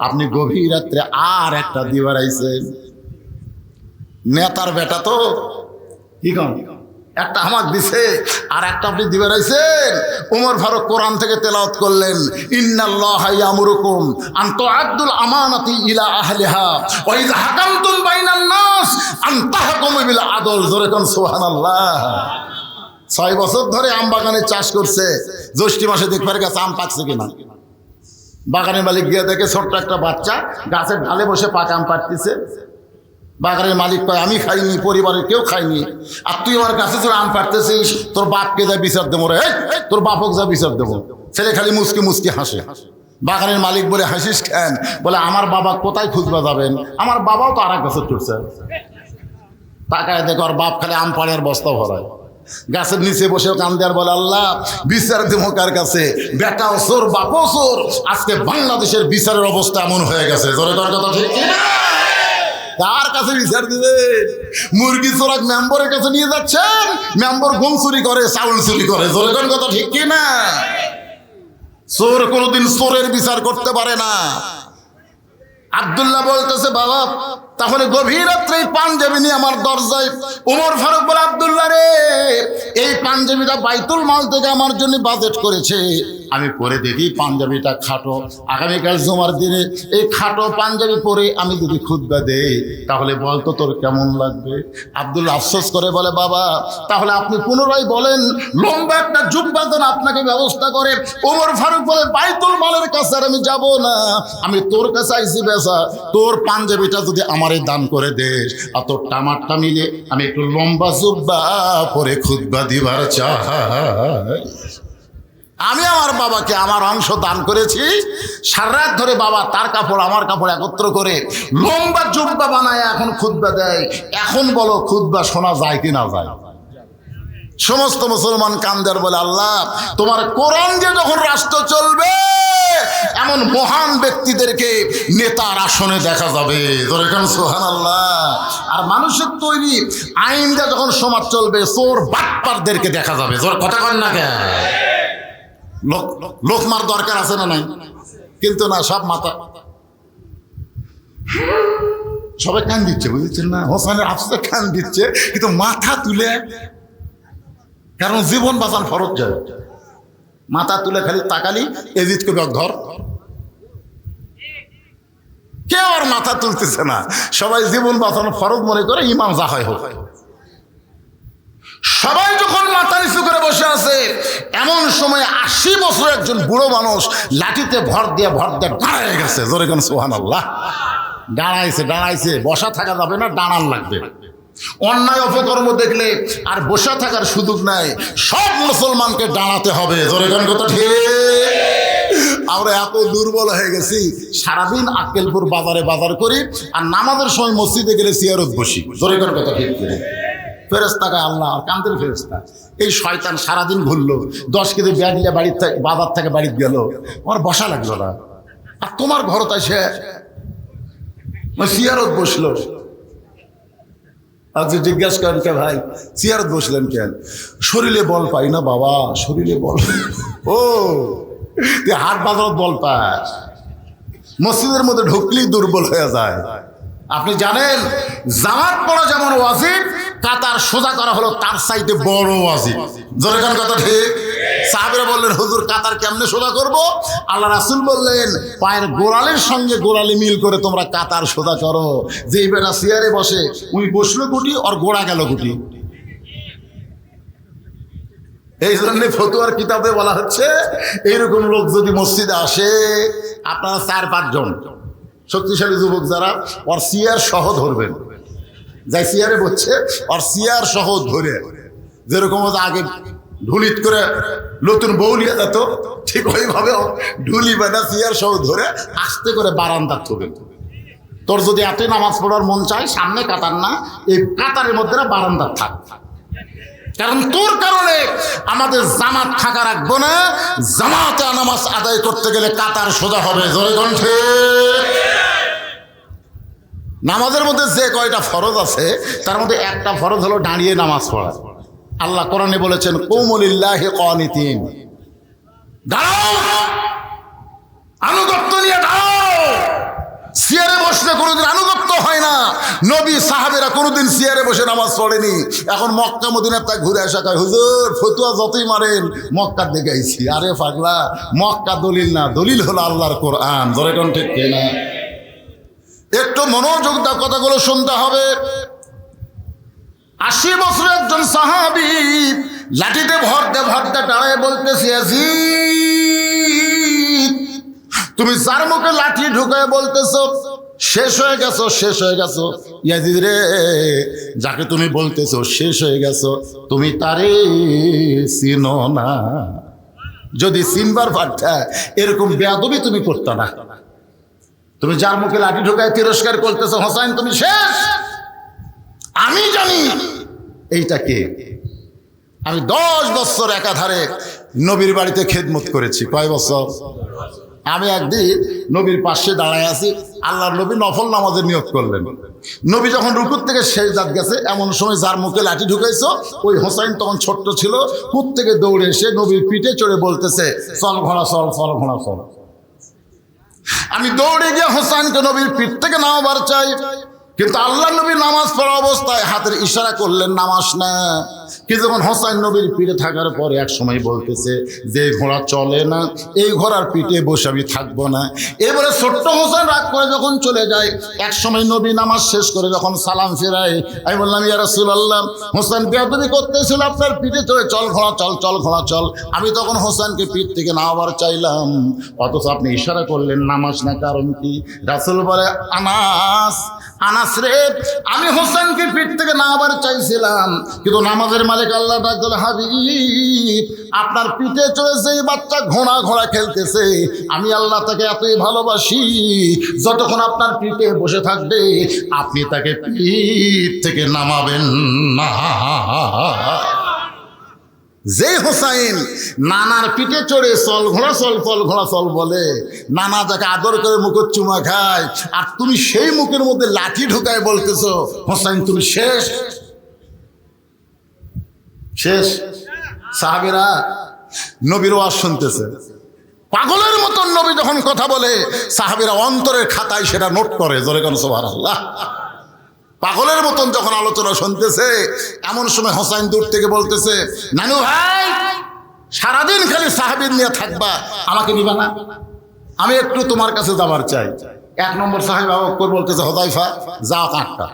আপনি গভীর রাত্রে আর একটা দিবার আইছেন। নেতার বেটা তো, কি কন, একটা আমাকে দিছে আর একটা আপনি দিবার আইছেন। ওমর ফারুক কোরআন থেকে তেলাওয়াত করলেন, ইন্নাল্লাহা ইয়ামুরুকুম আন তুআদ্দুল আমানাতি ইলা আহলিহা ওয়া ইযা হাকামতুম বাইনান নাস আন তাহকুমু বিল আদল। জোরে কোন সুবহানাল্লাহ। ৬ বছর ধরে আম বাগানের চাষ করছে, জ্যৈষ্ঠ মাসে দেখবার গেছে আম পাকছে কিনা। বাগানের মালিক গিয়ে দেখে ছোট্ট একটা বাচ্চা গাছের ঢালে বসে পাকা আম পাড়তেছে। বাগানের মালিক কয়, আমি খাইনি, পরিবারের কেউ খাইনি, আর তুই আমার কাছে তোর আম পাড়তেছিস, তোর বাপকে যা বিচার দেবো রে, তোর বাপক যা বিচার দেবো। ছেলে খালি মুসকি মুসকি হাসে। বাগানের মালিক বলে, হাসিস কেন? বলে, আমার বাবা কোথায় খুঁজবা যাবেন, আমার বাবাও তো আর এক বছর চড়ছে। তাকায় দেখো আর বাপ খালি আম পাড়ে আর বস্তা ভরায়। গাছের নিচে বসে কান দেয়ার বলে, আল্লাহ, বিচার দেবো কার কাছে? বেটাও চোর, বাপও চোর। আজকে বাংলাদেশের বিচারের অবস্থা এমন হয়ে গেছে। জোরে তোর কথা ঠিক কিনা? কার কাছে বিচার দিবেন? মুরগি চোরাক মেম্বরের কাছে নিয়ে যাচ্ছেন, মেম্বর গম চুরি করে, চাউল চুরি করে। জোরে তোর কথা ঠিক কিনা? চোর কোনোদিন চোরের বিচার করতে পারে না। আব্দুল্লাহ বলতেছে, বাবা, তাহলে গভীর রাত্রে এই পাঞ্জাবি নিয়ে আমার দরজায়। ওমর ফারুক বলে, আব্দুল্লাহ রে, এই পাঞ্জাবিটা বাইতুল মাল থেকে আমার জন্য বাজেট করেছে, আমি পরে দেখি পাঞ্জাবিটা খাটো। আগামীকাল জুমার দিনে এই খাটো পাঞ্জাবি পরে আমি যদি খুতবা দেই তাহলে বলতো তোর কেমন লাগবে? আব্দুল্লাহ আফসোস করে বলে, বাবা, তাহলে আপনি পুনরায় বলেন লম্বা একটা জুব্বা যেন আপনাকে ব্যবস্থা করে। ওমর ফারুক বলে, বাইতুল মালের কাছে আর আমি যাব না, আমি তোর কাছে আইছি বেচা, তোর পাঞ্জাবিটা যদি আমারে দান করে দেস, আর তোর টামারটা মিলে আমি একটু লম্বা জুব্বা পরে খুতবা দিবার চাই। আমি আমার বাবাকে আমার অংশ দান করেছি। সারা রাত ধরে বাবা তার কাপড় আমার কাপড় একত্র করে লম্বা জুব্বা বানায় এখন খুতবা দেয়। এখন বলো, খুতবা শোনা যায় কি না যায়? সমস্ত মুসলমান কান্দার বলে, আল্লাহ তোমার কোরআন দিয়ে যখন রাষ্ট্র চলবে এমন মহান ব্যক্তিদেরকে নেতার আসনে দেখা যাবে, সুবহানাল্লাহ। আর মানুষের তৈরি আইন দিয়ে যখন সমাজ চলবে চোর বাটপারদেরকে দেখা যাবে। কথা কন না কে? লোকমার দরকার আছে না নাই? কিন্তু না, সব মাথা সবাই কান দিচ্ছে, বুঝেছেন না? হোসেনের আফসোসে কান দিচ্ছে, কিন্তু মাথা তুলে, কারণ জীবন বাঁচান ফরজ যায়। মাথা তুলে খালি তাকালি এজিদ কবি ধর, কেউ আর মাথা তুলতেছে না। সবাই জীবন বাঁচানো ফরজ মনে করে, ইমাম যা হয় হোক। সবাই যখন মাথা নিচু করে বসে আছে, এমন সময় 80 বছর একজন বুড়ো মানুষ লাঠিতে ভর দিয়ে দাঁড়ায় গেছে। জোরে কোন সুবহানাল্লাহ। দাঁড়াইছে, বসা থাকা যাবে না, দাঁড়ান লাগবে। অন্যায় অপকর্ম দেখলে আর বসে থাকার সুযোগ নাই, সব মুসলমানকে দাঁড়াতে হবে। জোরে কোন কথা ঠিক? আমরা এত দুর্বল হয়ে গেছি, সারাদিন আক্কেলপুর বাজার করি, আর নামাজের সময় মসজিদে গেলে চেয়ারত বসি। জোরে কোন কথা ঠিক? ফেরেশতাকে আল্লাহ আর কান্দের ফেরেশতা, এই শয়তান সারাদিন ঘুরলো, 10 কেজি ব্যাগ নিয়ে বাড়ির থেকে বাজার থেকে বাড়িতে গেল, আমার বসা লাগলো না। আর তোমার ঘরত এসে চেয়ারত বসলো। আজকে জিজ্ঞাসা করেন, কে ভাই চেয়ারত বসলেন কেন? শরীরে বল পাই না বাবা, শরীরে বল। ও তুই হাট বাজারত বল পাস, মসজিদের মধ্যে ঢুকলেই দুর্বল হয়ে যায়। আপনি জানেন জামাত পড়া যেমন ওয়াজিব, কাতার সোজা করা হলো তার চাইতে বড় ওয়াজিব। জোরে কোন কথা ঠিক? সাহাবীরা বললেন, হুজুর কাতার কেমনে সোজা করব? আল্লাহ রাসূল বললেন, পায়ের গোড়ালির সঙ্গে গোড়ালি মিল করে তোমরা কাতার সোজা করো। যেই বেটা চেয়ারে বসে উনি বসলো গুটি, আর গোড়া গেল গুটি। এই জন্য ফতুয়ার কিতাবে বলা হচ্ছে, এইরকম লোক যদি মসজিদে আসে, আপনারা 4-5 জন শক্তিশালী যুবক যারা, ওর চেয়ার সহ ধরবেন। যাই চেয়ারে বসছে আর চেয়ার সহ ধরে, যেরকম আগে ঢুলিত করে নতুন বউ নিয়ে যেত, ঠিক ওইভাবে ঢুলি বেটা চেয়ার সহ ধরে আস্তে করে বারান্দা থবেন। তোর যদি এতই নামাজ পড়ার মন চায়, সামনে কাতার না, এই কাতারের মধ্যে বারান্দা থাক, কারণ তোর কারণে আমাদের জামাত ফাঁকা রাখবো না। জামাতে নামাজ আদায় করতে গেলে কাতার সোজা হবে। জোরে কণ্ঠে। নামাজের মধ্যে যে কয়টা ফরজ আছে, তার মধ্যে একটা ফরজ হলো দাঁড়িয়ে নামাজ পড়া। আল্লাহ কোরআনে বলেছেন, কুমু লিল্লাহি কানিতিন, দাঁড়াও, আনুগত্য নিয়ে দাঁড়াও। চেয়ারে বসলে কোনোদিন আনুগত্য হয় না। নবী সাহাবেরা কোনোদিন চেয়ারে বসে নামাজ পড়েনি। এখন মক্কা মদিনার তা ঘুরে আসা কয়, হুজুর ফতুয়া যতই মারেন মক্কার দিকে আইছি। আরে পাগলা, মক্কা দলিল না, দলিল হলো আল্লাহর কোরআন। জোরে কোন ঠিক না? একটু মনোযোগ দাও, কথাগুলো শুনতে হবে। 80 বছর একজন সাহাবী লাঠিতে ভরতে দাঁড়ায় বলতেছে, ইয়াজিদ তুমি যার মুখে লাঠি ঢুকায় বলতেছো শেষ হয়ে গেছো, ইয়াজিদ রে, যাকে তুমি বলতেছো শেষ হয়ে গেছো, তুমি তারে চিনো না। যদি চিনবার পারতা এরকম বেয়াদবি তুমি করতে না। তুমি যার মুখে লাঠি ঢোকায় তিরস্কার করতেছো, হোসেন তুমি শেষ। আমি জানি এইটা কে। আমি 10 বছর একাধারে নবীর বাড়িতে খেদমত করেছি। কয় বছর? আমি একদিন নবীর পাশে দাঁড়ায় আছি, আল্লাহর নবী নফল নামাজের নিয়ত করলেন। নবী যখন রুকুর থেকে সেজদাত গেছে, এমন সময় যার মুখে লাঠি ঢুকাইছো ওই হোসেন তখন ছোট্ট ছিল, কুত থেকে দৌড়ে এসে নবীর পিঠে চড়ে বলতেছে, চল ঘোড়া চল, চল ঘোড়া চল। আমি দৌড়ে গিয়ে হোসেনকে নবীর পিঠ থেকে নামাবার চাই, কিন্তু আল্লাহ নবী নামাজ পড়া অবস্থায় হাতের ইশারা করলেন নামাজ না। কিন্তু যখন হোসেন নবীর পিঠে থাকার পরে এক সময় বলতেছে, যে ঘোড়া চলে না এই ঘোড়ার পিঠে বসে আমি থাকবো না। এবারে ছোট্ট হোসেন রাগ করে যখন চলে যায়, এক সময় নবী নামাজ শেষ করে যখন সালাম ফেরায়, আমি বললাম, ইয়া রাসূলুল্লাহ, হোসেন বেয়াদবি করতেছিল আপনার পিঠে চড়ে, চল ঘোড়া চল, চল ঘোড়া চল। আমি তখন হোসেনকে পিঠ থেকে নামাবার চাইলাম, অথচ আপনি ইশারা করলেন নামাজ না, কারণ কি? রাসূল বলে, আনাস রে, আমি হোসেনকে পিঠ থেকে নামাবার চাইছিলাম, কিন্তু নামাজের মালিক আল্লাহ ডাকল, হাবিব আপনার পিঠে চড়েছে এই বাচ্চা ঘোড়া খেলতেছে, আমি আল্লাহ তাকে এতই ভালোবাসি, যতক্ষণ আপনার পিঠে বসে থাকবে আপনি তাকে পিঠ থেকে নামাবেন না। যে হোসাইন নানার পিঠে চড়ে চল ঘোড়া চল ফল ঘোড়া চল বলে, নানা যাকে আদর করে মুখের চুমা খায়, আর তুমি সেই মুখের মধ্যে লাঠি ঢুকায় বলতেছ হোসাইন তুমি শেষ শেষ। সাহাবীরা নবীর ওয়াজ শুনতেছে, পাগলের মতন নবী যখন কথা বলে সাহাবীরা অন্তরের খাতায় সেটা নোট করে, জোরে কোন সুবহানাল্লাহ। পাগলের মতন যখন আলোচনা শুনতেছে, এমন সময় হোসাইন দূর থেকে বলতেছে, নানু ভাই সারাদিন খালি সাহাবীর নিয়ে থাকবা, আমাকে নিবা না? আমি একটু তোমার কাছে যাবার চাই। 1 নম্বর সাহাবী আবু বকর বলতেছে, হুযায়ফা যাও কাটটা।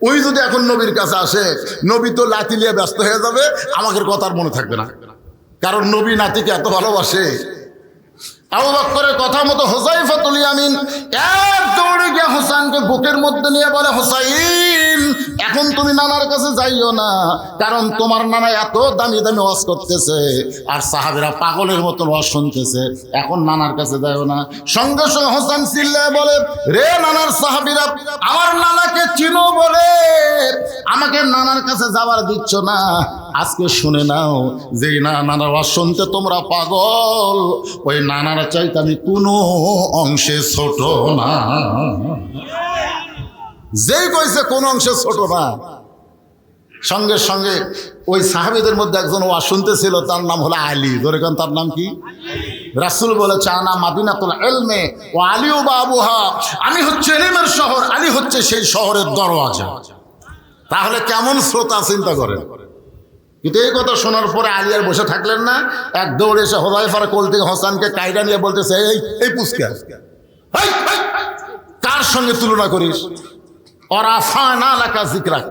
ওই যদি এখন নবীর কাছে আসে, নবী তো লাঠি নিয়ে ব্যস্ত হয়ে যাবে, আমাদের কথা আর মনে থাকবে না, কারণ নবী নাতিকে এত ভালোবাসে। আবু বকরের কথা মতো হুযায়ফাতুল ইয়ামিন এক দৌড়ে গিয়ে হোসেনকে বুকের মধ্যে নিয়ে বলে, হোসাইন এখন তুমি নানার কাছে যাইও না, কারণ তোমার নানা এত দামি দামি ওয়াজ করতেছে আর সাহাবীরা পাগলের মতন ওয়াজ শুনতেছে, এখন নানার কাছে যাইও না। সঙ্গে সঙ্গে হোসেন চিল্লায় বলে, রে নানার সাহাবীরা, আমার নানাকে চিনো বলে আমাকে নানার কাছে যাবার দিচ্ছ না? আজকে শুনে নাও, যে নানার ওয়াজ শুনতে তোমরা পাগল, ওই নানার চাইতে আমি কোনো অংশে ছোট না। যেই কইছে কোন অংশে ছোট না, সঙ্গে সঙ্গে ওই সাহাবীদের মধ্যে একজন ওয়াজ শুনতেছিল, তার নাম হলো আলী। ধরে কেন তার নাম কি? রাসূল বলেছে, আনা মাদিনাতুল ইলমে ওয়া আলী বাবুহা, আমি হচ্ছে ইলমের শহর, আলী হচ্ছে সেই শহরের দরওয়াজা। তাহলে কেমন শ্রোতা চিন্তা করেন। কিন্তু এই কথা শোনার পরে আলী আর বসে থাকলেন না, এক দৌড়ে এসে হুযায়ফার কোল থেকে হোসেনকে কায়দা নিয়ে বলতেছে, এই পুচকা কার সঙ্গে তুলনা করিস? ওরাফানা লাকা যিকরাক,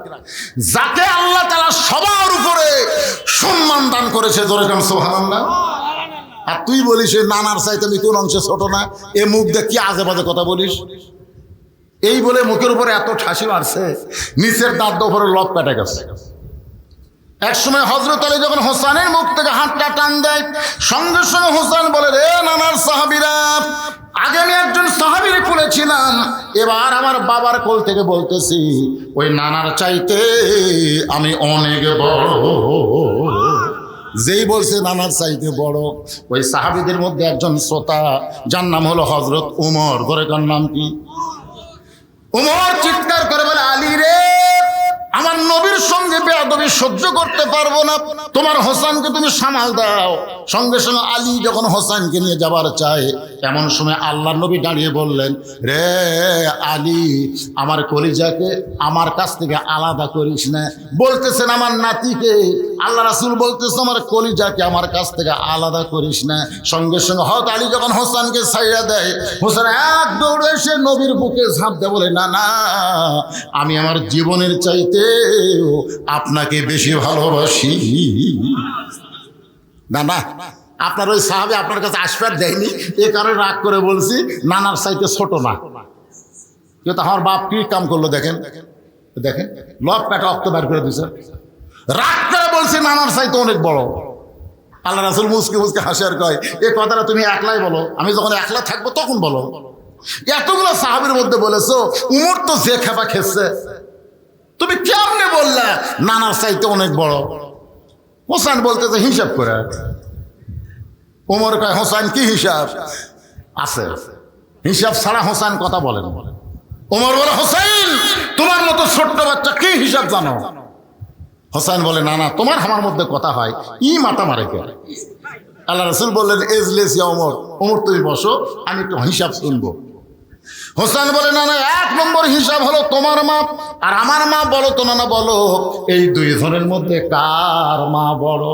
যাকে আল্লাহ তাআলা সবার উপরে সম্মান দান করেছে, জোরে কান সুবহানাল্লাহ। আর তুই বলিস নানার চাইতে আমি কোন অংশে ছোট না? এ মুখ দিয়ে কি আজে বাজে কথা বলিস? এই বলে মুখের উপরে এত ঠাসি মারছে, নিচের দাঁত উপরে লক পেটে গেছে। এক সময় হযরত আলী যখন হোসেনের মুখ থেকে হাতটা টান দেয়, সঙ্গে সঙ্গে হোসেন বলে, রে নানার সাহাবীরা, আগে আমি একজন সাহাবীর কোলে ছিলাম, এবার আমার বাবার কোল থেকে বলতেছি ওই নানার চাইতে আমি অনেক বড়। যেই বলছে নানার চাইতে বড়, ওই সাহাবীদের মধ্যে একজন শ্রোতা, যার নাম হলো হযরত উমর। ধরে কার নাম কি? উমর চিৎকার করে বলে, আলী রে, আমার নবীর সঙ্গে বেয়াদবি সহ্য করতে পারবো না, তোমার হোসেনকে তুমি সামাল দাও। সঙ্গে সঙ্গে আলী যখন হোসেনকে নিয়ে যাবার চায়, এমন সময় আল্লাহর নবী দাঁড়িয়ে বললেন, রে আলী, আমার কলিজাকে আমার কাছ থেকে আলাদা করিস না। বলতেছেন আমার নাতিকে, আল্লাহ রাসূল বলতেছে আমার কলিজাকে আমার কাছ থেকে আলাদা করিস না। সঙ্গে সঙ্গে হযরত আলী যখন হোসেনকে ছাইড়া দেয়, হোসেন এক দৌড়ে এসে নবীর বুকে ঝাঁপ দেয়, বলে, না না, আমি আমার জীবনের চাইতে আপনাকে বেশি ভালোবাসি। না না, আপনার ওই সাহাবী আপনার কাছে আশীর্বাদ দেয়নি, এ কারণে রাগ করে বলছি নানার চাইতে ছোট না। কিন্তু আমার বাপ কি কাম করলো দেখেন, দেখেন লব পেটা অক্ত বের করে দিছে, রাগ করে বলছি নানার চাইতে অনেক বড়। আল্লাহ রাসূল মুসকে মুসকে হাসে আর কয়, এ কথাটা তুমি একলাই বলো, আমি যখন একলা থাকবো তখন বলো। এতগুলো সাহাবীর মধ্যে বলেছো, উমর তো যে খেপা খেচ্ছে, তুমি কেমনে বললা নানার চাইতে অনেক বড়? হোসেন বলতেছে হিসাব করে। উমর কয়, হোসেন কি হিসাব আছে? হিসাব ছাড়া হোসেন কথা বলেন। উমর বলে, হোসেন তোমার মতো ছোট্ট বাচ্চা কি হিসাব জানো? হোসেন বলে, না না, তোমার আমার মধ্যে কথা হয়, ই মাথা মারে কে? আল্লাহ রাসূল বললেন, এজলিস ইয়া উমর, উমর তুমি বসো, আমি একটু হিসাব শুনবো। হোসেন বলে, না না, 1 নম্বর হিসাব হলো তোমার মা আর আমার মা, বলো তো না বলো, এই দুই জনের মধ্যে কার মা বড়?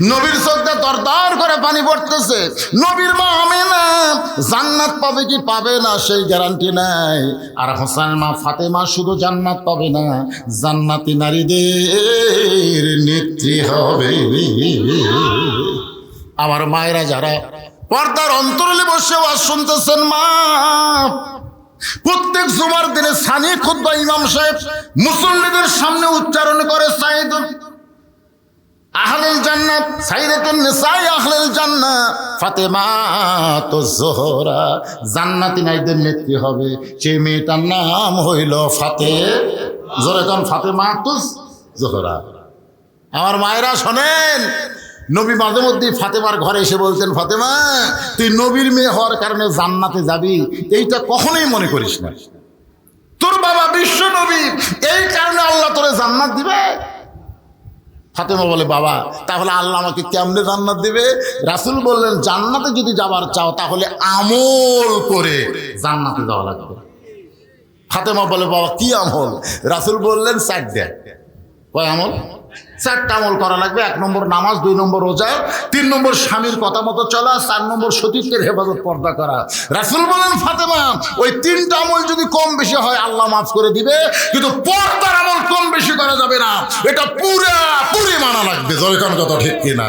নবীর চোখে দরদর করে পানি পড়তেছে। নবীর মা আমেনা জান্নাত পাবে কি পাবে না সেই গ্যারান্টি নাই, আর হোসেনের মা ফাতেমা শুধু জান্নাত পাবে না, জান্নাতি নারীদের নেত্রী হবে। আমার মায়েরা যারা পর্দার অন্তরালে বসে ওয়াজ শুনতেছেন, মা, প্রত্যেক জুমার দিনে সানি খুতবা ইমাম সাহেব মুসল্লিদের সামনে উচ্চারণ করে, সাইদুল আহলুল জান্নাত, সাইয়্যিদাতুন নিসাই আহলুল জান্নাহ ফাতেমাতুজ যোহরা, জান্নাতি নারীদের নেত্রী হবে। সেই মেয়েটার নাম হইল ফাতেমা। জোরে কোন, ফাতেমাতুজ যোহরা। আমার মায়েরা শোনেন, নবী মাঝে মধ্যে ফাতেমার ঘরে এসে বলতেন, ফাতেমা তুই নবীর মেয়ে হওয়ার কারণে জান্নাতে যাবি, এইটা কখনোই মনে করিস না। তোর বাবা বিশ্ব নবী, এই কারণে আল্লাহ তোরে জান্নাত দিবে। ফাতেমা বলে, বাবা তাহলে আল্লাহ আমাকে কেমনে জান্নাত দিবে? রাসূল বললেন, জান্নাতে যদি যাবার চাও তাহলে আমল করে জান্নাতে যাওয়া লাগবে। ফাতেমা বলে, বাবা কি আমল? রাসূল বললেন, 4টা। কয় আমল? 4টা আমল করা লাগবে। 1 নম্বর নামাজ, 2 নম্বর রোজা, 3 নম্বর স্বামীর কথা মতো চলা, 4 নম্বর সতীত্বের হেফাজত, পর্দা করা। রাসূল বলেন, ফাতেমা ওই 3টা আমল যদি কম বেশি হয় আল্লাহ মাফ করে দিবে, কিন্তু পর্দার আমল কম বেশি করা যাবে না, এটা পুরোপুরি মানা লাগবে। জয়কান কথা ঠিক কিনা?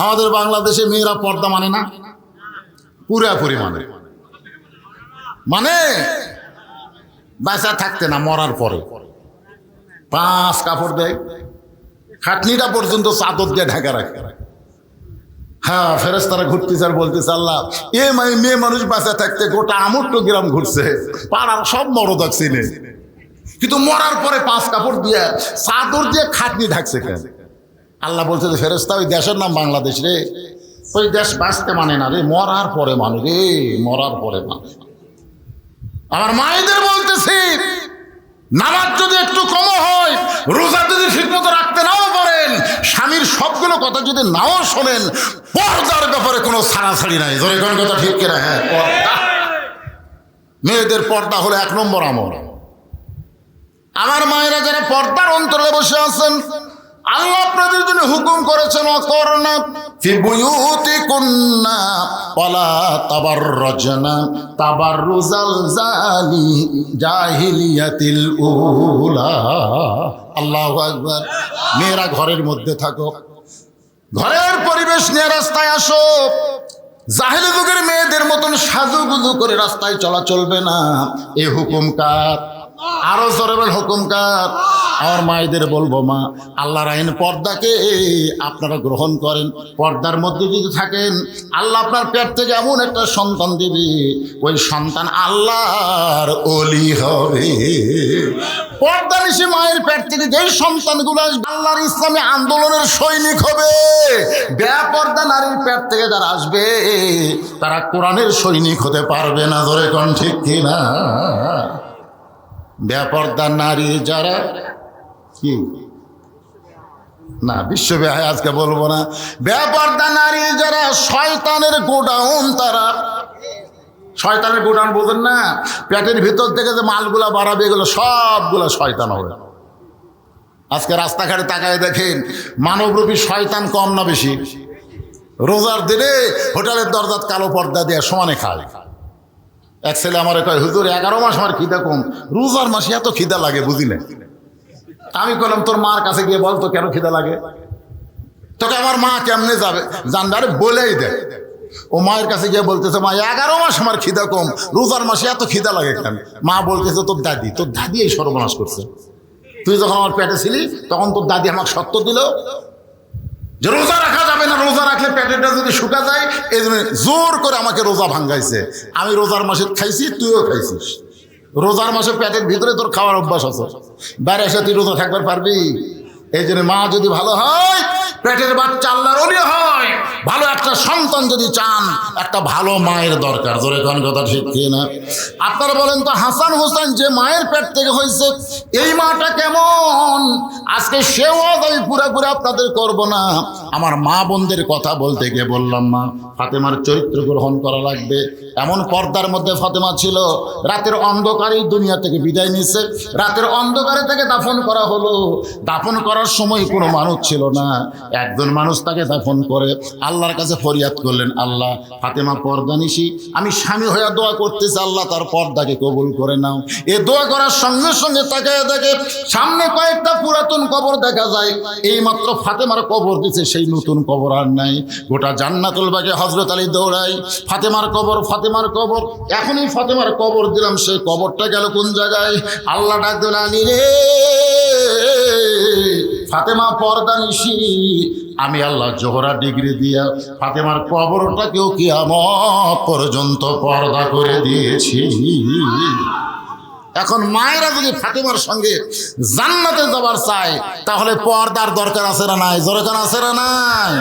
আমাদের বাংলাদেশে মেয়েরা পর্দা মানে না, পুরোপুরি মানে বাঁচা থাকতে না, মরার পরে 5 কাপড় দেয়, খাটনিটা পর্যন্ত চাদর দিয়ে ঢাকা রাখে। হ্যাঁ, ফেরেশতারা ঘুরতেছে আর বলতেছে, আল্লাহ মেয়ে মানুষ বাঁচা থাকতে গোটা আমট্ট গ্রাম ঘুরছে, পাড়ার সব মরদ চিনে, কিন্তু মরার পরে 5 কাপড় দিয়ে চাদর দিয়ে খাটনি ঢাকছে কেন? আল্লাহ বলছে যে, ফেরেশতা ওই দেশের নাম বাংলাদেশ রে, ওই দেশ বাঁচতে মানে না রে, মরার পরে মানে রে, মরার পরে মানে। আমার মায়েদের বলতেছি, নামাজ যদি একটু কম হয়, রোজা যদি ঠিকমতো রাখতে নাও পারেন, স্বামীর সবগুলো কথা যদি নাও শোনেন, পর্দার ব্যাপারে কোনো ছাড়াছাড়ি নাই। ধরে কোন কথা ঠিক কিনা? হ্যাঁ, পর্দা। মেয়েদের পর্দা হলো 1 নম্বর আমল। আমার মায়েরা যারা পর্দার অন্তরে বসে আছেন, আল্লাহ আপনাদের জন্য হুকুম করেছেন, অকরনা ফি বুয়ুতিকুন্না ওয়ালা তাবাররাজনা তাবাররুজাল জাহিলিয়াতিল উলা। আল্লাহু আকবার। মেয়েরা ঘরের মধ্যে থাকো, ঘরের পরিবেশ নিয়ে রাস্তায় আসো। জাহেলি যুগের মেয়েদের মতন সাজুগুজু করে রাস্তায় চলা চলবে না। এ হুকুম কার? আরো জোরে বল, হুকুম কার? আমার মায়েদের বলবো, মা আল্লাহর আইন পর্দাকে আপনারা গ্রহণ করেন। পর্দার মধ্যে যদি থাকেন, আল্লাহ আপনার পেট থেকে এমন একটা সন্তান দিবে, ওই সন্তান আল্লাহর ওলি হবে। পর্দা নিশি মায়ের পেট থেকে যেই সন্তানগুলো আসবে, আল্লাহর ইসলামী আন্দোলনের সৈনিক হবে। বেপর্দা নারীর পেট থেকে যারা আসবে, তারা কোরআনের সৈনিক হতে পারবে না। ধরে কোন ঠিক কিনা? বেপর্দা নারী যারা, কি না বিশ্বব্যাপী আজকে বলবো না, বেপর্দা নারী যারা শয়তানের গোডাউন, তারা শয়তানের গোডাউন বোঝেন না? পেটের ভিতর থেকে যে মালগুলা বাড়াবে, এগুলো সবগুলো শয়তান হবে। আজকে রাস্তাঘাটে তাকায় দেখেন, মানবরূপী শয়তান কম না বেশি? রোজার দিনে হোটেলের দরজাত কালো পর্দা দিয়ে সমানে খায়। এক ছেলে আমার কয়, হুজুর 11 মাস আমার খিদা কম, রোজার মাসে এত খিদা লাগে বুঝি না। আমি বললাম, তোর মার কাছে গিয়ে বল তো কেন খিদা লাগে। তোকে আমার মা কেমনে যাবে জানবে? আরে বলেই দেয়। ও মায়ের কাছে গিয়ে বলতেছে, মা 11 মাস আমার খিদা কম, রোজার মাসে এত খিদা লাগে কেন? মা বলতেছে, তোর দাদি এই সর্বনাশ করছে। তুই যখন আমার পেটে ছিলি তখন তোর দাদি আমাকে সত্য দিল যে রোজা রাখা যাবে না, রোজা রাখলে পেটেটা যদি শুকা যায়, এই জন্য জোর করে আমাকে রোজা ভাঙ্গাইছে। আমি রোজার মাসে খাইছি, তুইও খাইছিস। রোজার মাসে পেটের ভিতরে তোর খাওয়ার অভ্যাস আছে, বাইরে এসে তুই রোজা থাকবার পারবি? এই জন্য মা যদি ভালো হয়, পেটের বাচ্চা আল্লাহর ওলি হয়, ভালো একটা সন্তান যদি চান, একটা ভালো মায়ের দরকার। জোরে কোন কথা ঠিক কিনা? আপনারা বলেন তো, হাসান হোসেন যে মায়ের পেট থেকে হয়েছে, এই মাটা কেমন? আজকে সেও আমি পুরোপুরি আপনাদের করব না। আমার মা বোনদের কথা বলতে গিয়ে বললাম, মা ফাতেমার চরিত্র গ্রহণ করা লাগবে। এমন পর্দার মধ্যে ফাতেমা ছিল, রাতের অন্ধকারেই দুনিয়া থেকে বিদায় নিচ্ছে, রাতের অন্ধকারে থেকে দাফন করা হলো। দাফন করার সময় কোনো মানুষ ছিল না, একজন মানুষ তাকে দাফন করে আল্লাহর কাছে ফরিয়াদ করলেন, আল্লাহ ফাতেমা পর্দা নিশি, আমি স্বামী হয়ে দোয়া করতেছি, আল্লাহ তার পর্দাকে কবুল করে নাও। এ দোয়া করার সঙ্গে সঙ্গে তাকে দেখে সামনে কয়েকটা পুরাতন কবর দেখা যায়। এই মাত্র ফাতেমার কবর দিছে, সেই নতুন কবর আর নাই। গোটা জান্নাতুল বাগে হযরত আলী দৌড়াই, ফাতেমার কবর, ফাতেমার কবর। এখনই ফাতেমার কবর দিলাম, সেই কবরটা গেল কোন জায়গায়? আল্লাহ ডাক দিল, আলী রে, ফাতেমা পর্দা নিশি, আমি আল্লাহ জোহরা ডিগ্রি দিয়া ফাতেমার কবরটাকেও কিয়ামত পর্যন্ত পর্দা করে দিয়েছি। এখন মায়েরা যদি ফাতেমার সঙ্গে জান্নাতে যাবার চায় তাহলে পর্দার দরকার আছে না নাই? দরকার আছে না নাই?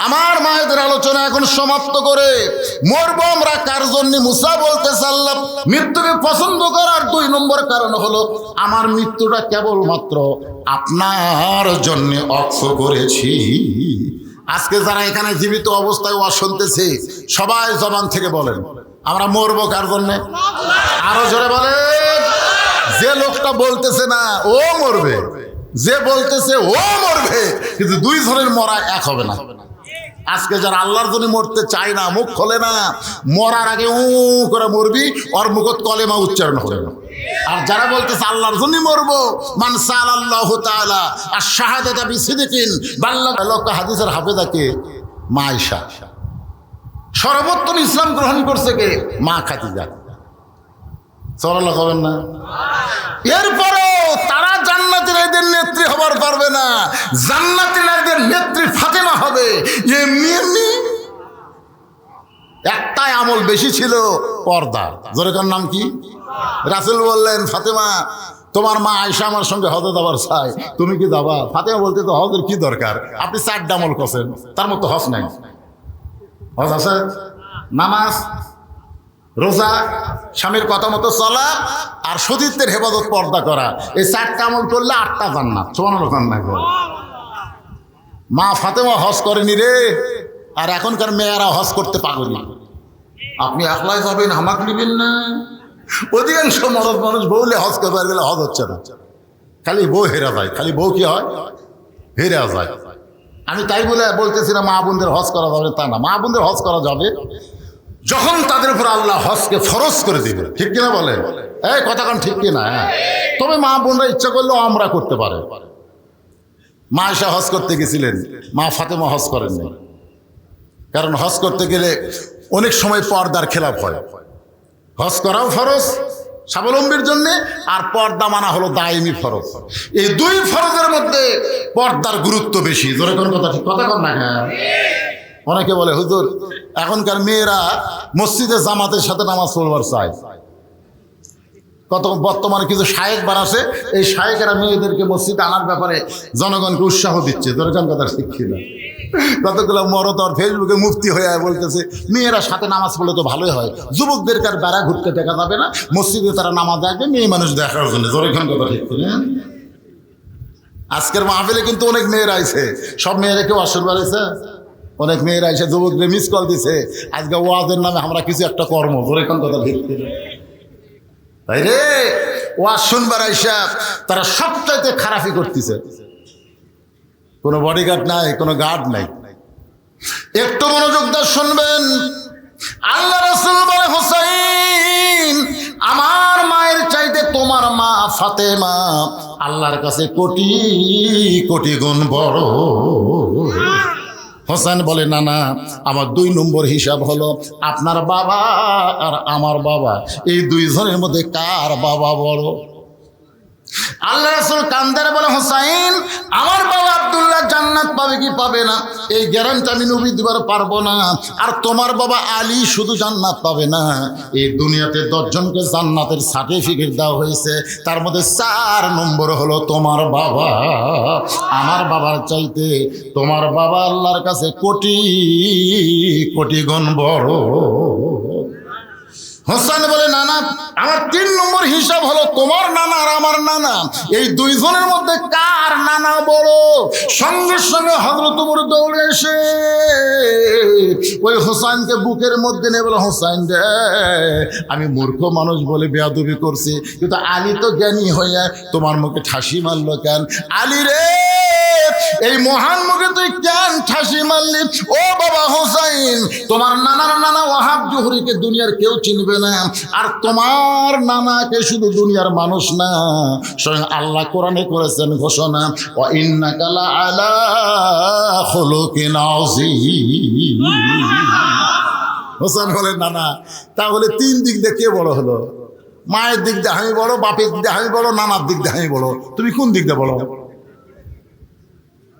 আমার মায়েদের আলোচনা এখন সমাপ্ত করে মরবো আমরা কার জন্য? মুসা বলতেছে আল্লাহ মৃত্যুকে পছন্দ করার 2 নম্বর কারণ হলো আমার মৃত্যুটা কেবলমাত্র আপনার জন্য অক্ষ করেছি। আজকে যারা এখানে জীবিত অবস্থায় ওয়াজ শুনতেছে সবাই জবান থেকে বলেন আমরা মরবো কার জন্যে? আরো জোরে বলেন। যে লোকটা বলতেছে না ও মরবে, যে বলতেছে ও মরবে, কিন্তু 2 জনের মরা এক হবে না। আজকে যারা আল্লাহর জন্য মরতে চায় না, মুখ খোলে না, মরার আগে উ করে মরবি, ওর মুখত কলেমা উচ্চারণ হবে না। আর যারা বলতেছে আল্লাহর জন্য মরবো, মান সাআলাল্লাহু তাআলা আশ-শাহাদাতা বিসিদকিন বাল্লাগা, হাদিসের হাফেজা কে? মা আয়েশা। সর্বোত্তম ইসলাম গ্রহণ করছে কে? মা খাদিজা। সাল্লাল্লাহু করেন না? এরপরেও তারা জান্নাতের এদের নেত্রী হবার পারবে না, জান্নাতের এদের নেত্রী ফাতেমা হবে। এমনি এমনি একটাই আমল বেশি ছিল, পর্দা। জোরেকার নাম কি? রাসূল বললেন ফাতেমা তোমার মা আয়েশা আমার সঙ্গে হজে যাবার চাই, তুমি কি যাবা? ফাতেমা বলতে তো হজের কি দরকার, আপনি 4টা আমল করছেন, তার মতো হজ নাই। হজ আছে নামাজ, রোজা, স্বামীর কথা মতো চলা, আর সতীত্বের হেফাজত পর্দা করা। এই 4টা আমল করলে 8টা জান্নাত। সুবহানাল্লাহ না? মা ফাতেমা হজ করেনি রে, আর এখনকার মেয়েরা হজ করতে পাগল। আপনি একলাই যাবেন, আমাকে নিবেন না। অধিকাংশ মরদ মানুষ বউলে হজ করবার গেলে হজ হচ্ছে না, খালি বউ হেরা যায়। খালি বউ কি হয়? হেরা যায়। আমি তাই বলে বলতেছি না মা বোনদের হজ করা যাবে, তা না। মা বোনদের হজ করা যাবে যখন তাদের উপর আল্লাহ হজকে ফরজ করে দিবে। ঠিক কিনা বলেন? এই কথা কান ঠিক কিনা? হ্যাঁ। তবে মা বোনরা ইচ্ছা করলেও আমরা করতে পারে। মা আয়েশা হজ করতে গেছিলেন, মা ফাতেমা হজ করেননি। কারণ হজ করতে গেলে অনেক সময় পর্দার খেলাপ হয়। হজ করাও ফরজ স্বাবলম্বীর জন্য, আর পর্দা মানা হলো দায়মি ফরজ। এই 2 ফরজের মধ্যে পর্দার গুরুত্ব বেশি। জোরে কোন কথা? ঠিক কথা কন না? হ্যাঁ। অনেকে বলে হুজুর এখনকার মেয়েরা মসজিদে জামাতের সাথে নামাজ পড়বার চায়। বর্তমানে কিছু শায়েক বানাছে, এই শায়েকেরা মেয়েদেরকে মসজিদে আনার ব্যাপারে জনগণকে উৎসাহ দিচ্ছে। দরকার কথা শিখছি না। কতগুলো মরদর ফেসবুকে মুফতি হয়ে বলতেছে মেয়েরা সাথে নামাজ পড়লে তো ভালোই হয়, যুবকদেরকে আর বেড়া ঘুরতে দেখা যাবে না, মসজিদে তারা নামাজ দেখবে মেয়ে মানুষ দেখার জন্য। দরকার কথা ঠিক করে। আজকের মাহফিলে কিন্তু অনেক মেয়েরা আইছে, সব মেয়েরা কেউ আসর বাড়াইছে, অনেক মেয়েরা এসে যুবকদের মিস কল দিছে আজকে ওয়াজের নামে আমরা কিছু একটা কর্ম। দরকার কথা ঠিক করে। তাই রে ওয়াজ শুনবার আইসা তারা সবচাইতে খারাপই করতেছে। কোনো বডিগার্ড নাই, কোনো গার্ড নাই। একটু মনোযোগ দিয়ে শুনবেন। আল্লাহ রাসূল বলে হোসাইন আমার মায়ের চাইতে তোমার মা ফাতেমা আল্লাহর কাছে কোটি কোটি গুণ বড়। হোসেন বলে না না, আমার 2 নম্বর হিসাব হলো আপনার বাবা আর আমার বাবা, এই 2 জনের মধ্যে কার বাবা বড়? আল্লাহ রাসূল কান্দারে বলে হোসাইন আমার বাবা আব্দুল্লাহ জান্নাত পাবে কি পাবে না এই গ্যারান্টি আমি নবী দিবার পারবো না, আর তোমার বাবা আলী শুধু জান্নাত পাবে না, এই দুনিয়াতে 10 জনকে জান্নাতের সার্টিফিকেট দেওয়া হয়েছে, তার মধ্যে 4 নম্বর হলো তোমার বাবা। আমার বাবার চাইতে তোমার বাবা আল্লাহর কাছে কোটি কোটি গুণ বড়। হোসেন বলে না না, আমার 3 নম্বর হিসাব হলো তোমার নানা আর আমার নানা, এই 2 জনের মধ্যে কার নানা বড়? সঙ্গে সঙ্গে হযরত ওমর দৌড়ে এসে ওই হোসেনকে বুকের মধ্যে নিয়ে বলে হোসেন রে, আমি মূর্খ মানুষ বলে বেয়াদবি করছি, কিন্তু আলী তো জ্ঞানী হইয়া তোমার মুখে ঠাসি মারলো কেন? আলী রে এই মহান মুখে তুই কেন ঠাসি মারলি? ও বাবা হোসাইন, তোমার নানার নানা ওয়াহাব জোহরিকে দুনিয়ার কেউ চিনবে না, আর তোমার নানাকে শুধু দুনিয়ার মানুষ না স্বয়ং আল্লাহ কোরআনে করেছেন ঘোষণা, ওয়া ইন্নাকা লাআলা খুলুকিন আযীম। হোসেন বলেন না না, তাহলে 3 দিক দিয়ে কে বড় হলো? মায়ের দিক দিয়ে আমি বড়, বাপের দিক দিয়ে আমি বড়, নানার দিক দিয়ে আমি বড়, তুমি কোন দিক দিয়ে বড়?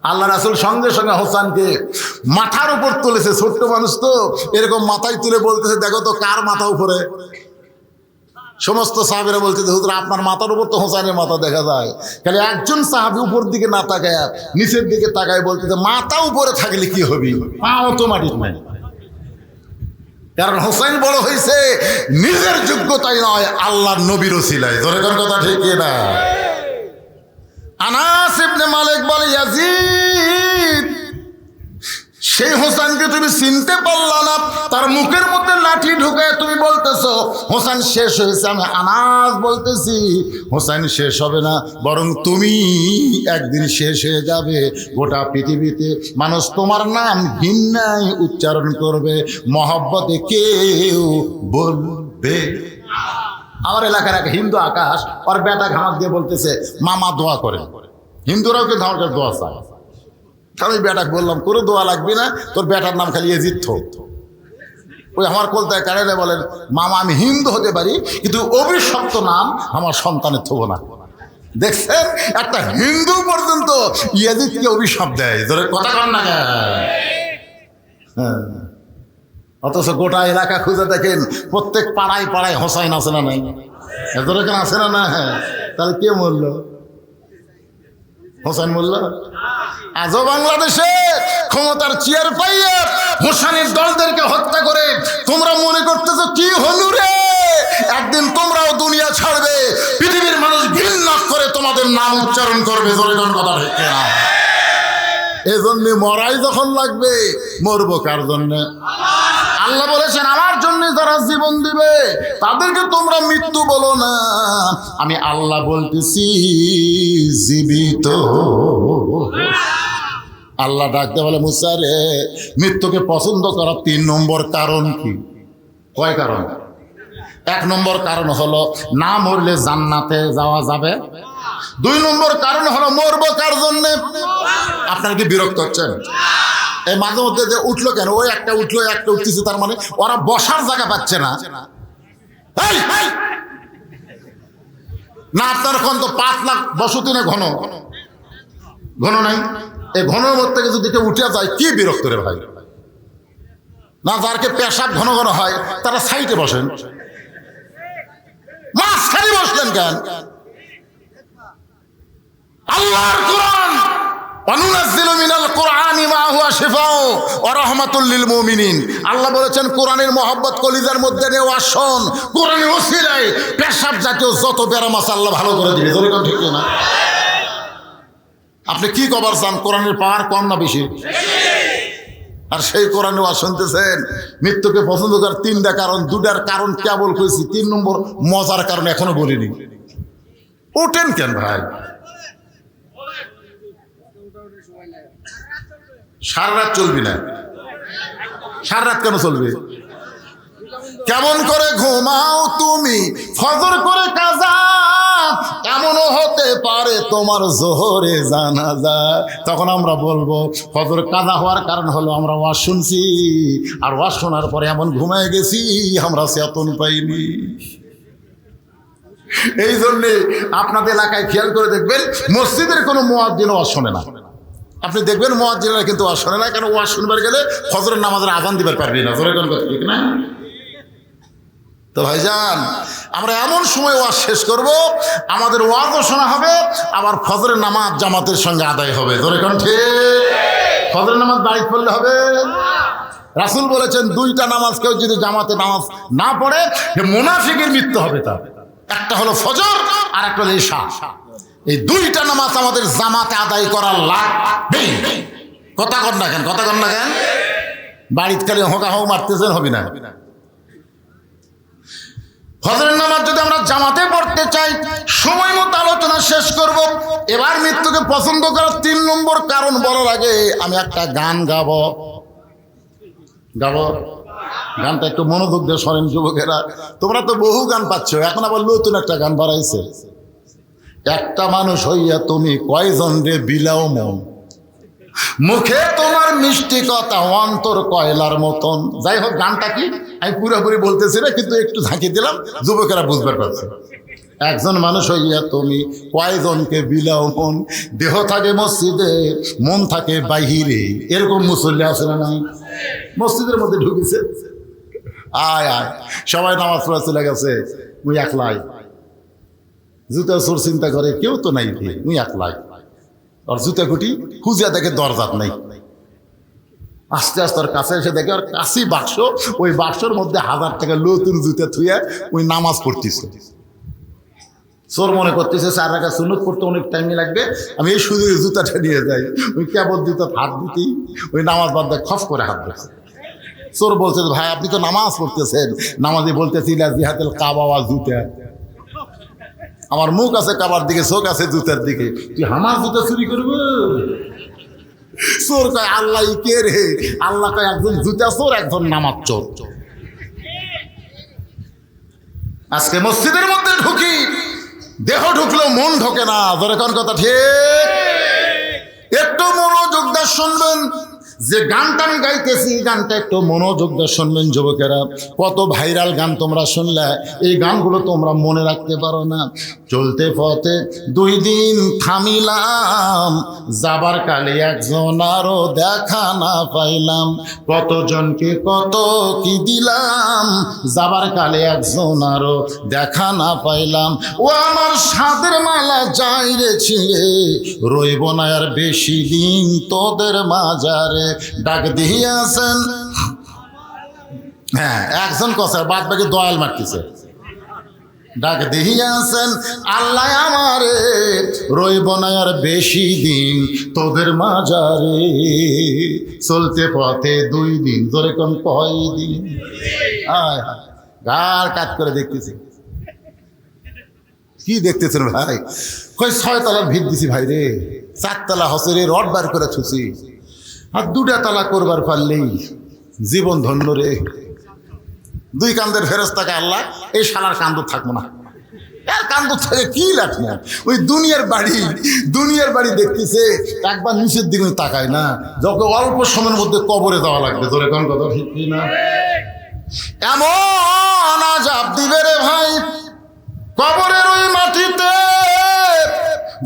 আল্লাহ রাসূল সঙ্গে সঙ্গে হোসেনকে মাথার উপর তুলেছে, ছোট্ট মানুষ তো এরকম মাথায় তুলে বলতেছে দেখো তো কার মাথা উপরে। সমস্ত সাহাবীরা বলছে যে হুজুর আপনার মাথার উপর তো হোসেনের মাথা দেখা যায়। খালি একজন সাহাবী উপর দিকে না তাকায় নিচের দিকে তাকায় বলতে যে মাথা উপরে থাকলে কি হবে, পাও তো মাটির নাই। কারণ হোসেন বড় হয়েছে নিজের যোগ্যতাই নয়, আল্লাহর নবীর ওসিলায়। ধরে কোন কথা ঠিক না? আনাস ইবনে মালিক বলে ইয়াজিদ, সেই হোসেনকে তুমি চিনতে পারলা না, তার মুখের মধ্যে লাঠি ঢুকায় তুমি বলতেছো হোসেন শেষ হয়েছে। আমি আনাস বলতেছি হোসেন শেষ হবে না, বরং তুমি একদিন শেষ হয়ে যাবে। গোটা পৃথিবীতে মানুষ তোমার নাম ঘৃণায় উচ্চারণ করবে, মহব্বতে কেউ বলবে। আমার এলাকার এক হিন্দু আকাশ আর বেটা ঘামাক দিয়ে বলতেছে মামা দোয়া করে। হিন্দুরাও কিন্তু আমার কাছে দোয়া চায়। আমি বেটাকে বললাম কোনো দোয়া লাগবে না, তোর বেটার নাম খালি এজিদ থো। ওই আমার কলতায় কারেনে বলেন মামা আমি হিন্দু হতে পারি কিন্তু অভিশপ্ত নাম আমার সন্তানের থব না। দেখছেন একটা হিন্দু পর্যন্ত ইয়াজিদকে অভিশাপ দেয়। ধরে কথা কন না কেন? হ্যাঁ, অথচ গোটা এলাকা খুঁজে দেখেন প্রত্যেক পাড়ায় পাড়ায় হোসাইন আছে না নাই? ধরে কেন আছে না? না, হ্যাঁ, তাহলে কে মরল? হোসেন মরল। আজও বাংলাদেশে ক্ষমতার চেয়ার পাইয়ে হোসেনের দলদেরকে হত্যা করে তোমরা মনে করতেছো কি হলু রে, একদিন তোমরাও দুনিয়া ছাড়বে, পৃথিবীর মানুষ ঘৃণা করে তোমাদের নাম উচ্চারণ করবে। জোরে কোন কথা ঠিক না? এই জন্য মরাই যখন লাগবে মরবো কার জন্যে? আল্লাহ বলেছেন আমার জন্য যারা জীবন দিবে তাদেরকে তোমরা মৃত্যু বলো না, আমি আল্লাহ বলতেছি জীবিত। আল্লাহ ডাকতে বলে মুসা রে, মৃত্যুকে পছন্দ করার 3 নম্বর কারণ কি? কয় কারণ? 1 নম্বর কারণ হলো না মরলে জান্নাতে যাওয়া যাবে। 2 নম্বর কারণ হলো মরবো কার জন্যে? আপনারা কি বিরক্ত হচ্ছেন? এই মাঝে মধ্যে যে উঠলো কেন, ওই একটা উঠলো একটা উঠতেছে, তার মানে ওরা বসার জায়গা পাচ্ছে না। না আপনার এখন তো 5 লাখ বসতি না, ঘন ঘন নাই। এই ঘনের মধ্যে থেকে যদি কেউ উঠে যায় কি বিরক্ত রে ভাই। না যারকে পেশাব ঘন ঘন হয় তারা সাইডে বসেন, মাঝখানে বসলেন কেন? আল্লাহর কোরআন অনুনাজ্জিলু মিনাল কোরআনি মা হুয়া শিফাউ ওয়া রাহমাতুল লিল মুমিনিন। আল্লাহ বলেছেন কোরআনের মহব্বত কলিজার মধ্যে নিয়ে আসুন, কোরআনের ওসিলায় পেশাব জাতীয় যত ব্যারাম আছে আল্লাহ ভালো করে দিবে। জোরে কোন ঠিক না? আপনি কি কবার চান? কোরআনের পাওয়ার কম না বেশি? আর সেই কোরআনে ওয়াজ শুনতেছেন মৃত্যুকে পছন্দ করার 3টা কারণ, 2টার কারণ কেবল কইছি, 3 নম্বর মজার কারণ এখনো বলিনি। ওঠেন কেন ভাই? সারা রাত চলবি না? সারা রাত কেন চলবে? কেমন করে ঘুমাও তুমি ফজর করে কাজা, এমনও হতে পারে তোমার জোহরে জানাজা। তখন আমরা বলবো ফজর কাজা হওয়ার কারণ হলো আমরা ওয়াজ শুনছি, আর ওয়াজ শোনার পরে এমন ঘুমায় গেছি আমরা চেতন পাইনি। এই জন্যে আপনাদের এলাকায় খেয়াল করে দেখবেন মসজিদের কোনো মুয়াজ্জিন ওয়াজ শোনে না। আপনি দেখবেন মুয়াজ্জিনরা কিন্তু ওয়াজ শোনে না, কারণ ওয়াজ শুনবার গেলে ফজরের নামাজের আযান দিবার পারবি না। জোরে কোন কথা ঠিক না? তো ভাইজান আমরা এমন সময় ওয়াজ শেষ করব আমাদের ওয়াজও শোনা হবে, আবার ফজরের নামাজ জামাতের সঙ্গে আদায় হবে। ধরে কোন ঠিক? ফজরের নামাজ বাড়িতে পড়লে হবে? রাসূল বলেছেন 2টা নামাজ কেউ যদি জামাতে নামাজ না পড়ে মুনাফিকের মৃত্যু হবে। তার একটা হলো ফজর আর একটা হলো ইশা। এই 2টা নামাজ আমাদের জামাতে আদায় করা লাগবে। কথা কন না কেন? কথা কন না কেন? বাড়িতে খালি হোকা হোক মারতেছেন হবে না। ফজরের নামাজ যদি আমরা জামাতে পড়তে চাই সময় মতো আলোচনা শেষ করব। এবার মৃত্যুকে পছন্দ করার 3 নম্বর কারণ বলার আগে আমি একটা গান গাবো। গানটা একটু মনোযোগ দিয়ে শোনেন যুবকেরা। তোমরা তো বহু গান পাচ্ছ, এখন আবার নতুন একটা গান বাড়াইছে। একটা মানুষ হইয়া তুমি কয়জন রে বিলাও মন, মুখে তোমার মিষ্টি কথা অন্তর কয়লার মতন। যাই হোক গানটা কি আমি পুরোপুরি বলতেছি না, কিন্তু একটু ঝাঁকি দিলাম, যুবকেরা বুঝবার পারছে। একজন মানুষ হইয়া তুমি কয়জনকে বিলাও মন, দেহ থাকে মসজিদে মন থাকে বাহিরে। এরকম মুসল্লি আছে না নাই? মসজিদের মধ্যে ঢুকেছে আয় আয়, সবাই নামাজ পড়ে চলে গেছে, মুই একলাই। জুতা চোর চিন্তা করে কেউ তো নাই, মুই একলাই। আর জুতা কুটি খুঁজে দেখে দরজাত নাই। আস্তে আস্তে ওর কাছে এসে দেখে ওর কাছেই বাক্স, ওই বাক্সর মধ্যে 1000 টাকা নতুন জুতা থুয়ে ওই নামাজ পড়তেছে। চোর মনে করতেছে 4 রাকাত সুন্নত পড়তে অনেক টাইম লাগবে, আমি এই শুধু জুতাটা নিয়ে যাই। ওই কেবল জুতা হাত দিতেই ওই নামাজ বাদ দিয়ে খফ করে হাত দিচ্ছে। চোর বলছে, ভাই আপনি তো নামাজ পড়তেছেন, নামাজে বলতেছি জিহাতুল কাবা ওয়া জুতা। আমার মুখ আছে কাবার দিকে, চোখ আছে জুতার দিকে, তুই আমার জুতা চুরি করবো? চোর কয় আল্লাহ কে রে? আল্লাহ কয় একজন জুতা চোর, একজন নামাজ চোর। আজকে মসজিদের মধ্যে ঢুকি, দেহ ঢুকলেও মন ঢোকে না। ধরে কোন কথা ঠিক? একটু মনোযোগ দিয়ে শুনবেন, যে গানটা আমি গাইতেছি গানটা একটু মনোযোগ দিয়ে শুনবেন যুবকেরা। কত ভাইরাল গান তোমরা শুনলে, এই গানগুলো তোমরা মনে রাখতে পারো না। চলতে পথে 2 দিন থামিলাম, যাবার কালে একজন আরো দেখা না পাইলাম। কতজনকে কত কি দিলাম, যাবার কালে একজন আরো দেখা না পাইলাম। ও আমার সাদের মালা যাই রে ছিঁড়ে, রইব না আর বেশি দিন তোদের মাজারে। ডাক দিয়েছেন, হ্যাঁ একজন কসার, বাদ বাকি দয়াল মারতেছে। ডাক দিয়েছেন আল্লাহ আমারে, রইব না আর বেশি দিন তোদের মাজারে। চলতে পথে 2 দিন, ধরে কোন কয় দিন? আয় গার কাট করে দেখতেছি। কি দেখতেছেন ভাই? কই 6 তলার ভিত দিছি ভাই রে, 4 তলা হসরে রড বার করে থুছি, আর 2টা তলা করবার পারলেই জীবন ধন্য রে। 2 কান্দের ফেরেশতাকে আল্লাহ, এই শালার কান্দর থাকবো না, এর কান্দর থাকে কি লাগবে? ওই দুনিয়ার বাড়ি দেখতেছে, একবার নিচের দিকে তাকায় না, যখন অল্প সময়ের মধ্যে কবরে যাওয়া লাগবে। ধরে কোন কথা ঠিক না? এমন আযাব দিবে রে ভাই, কবরের ওই মাটিতে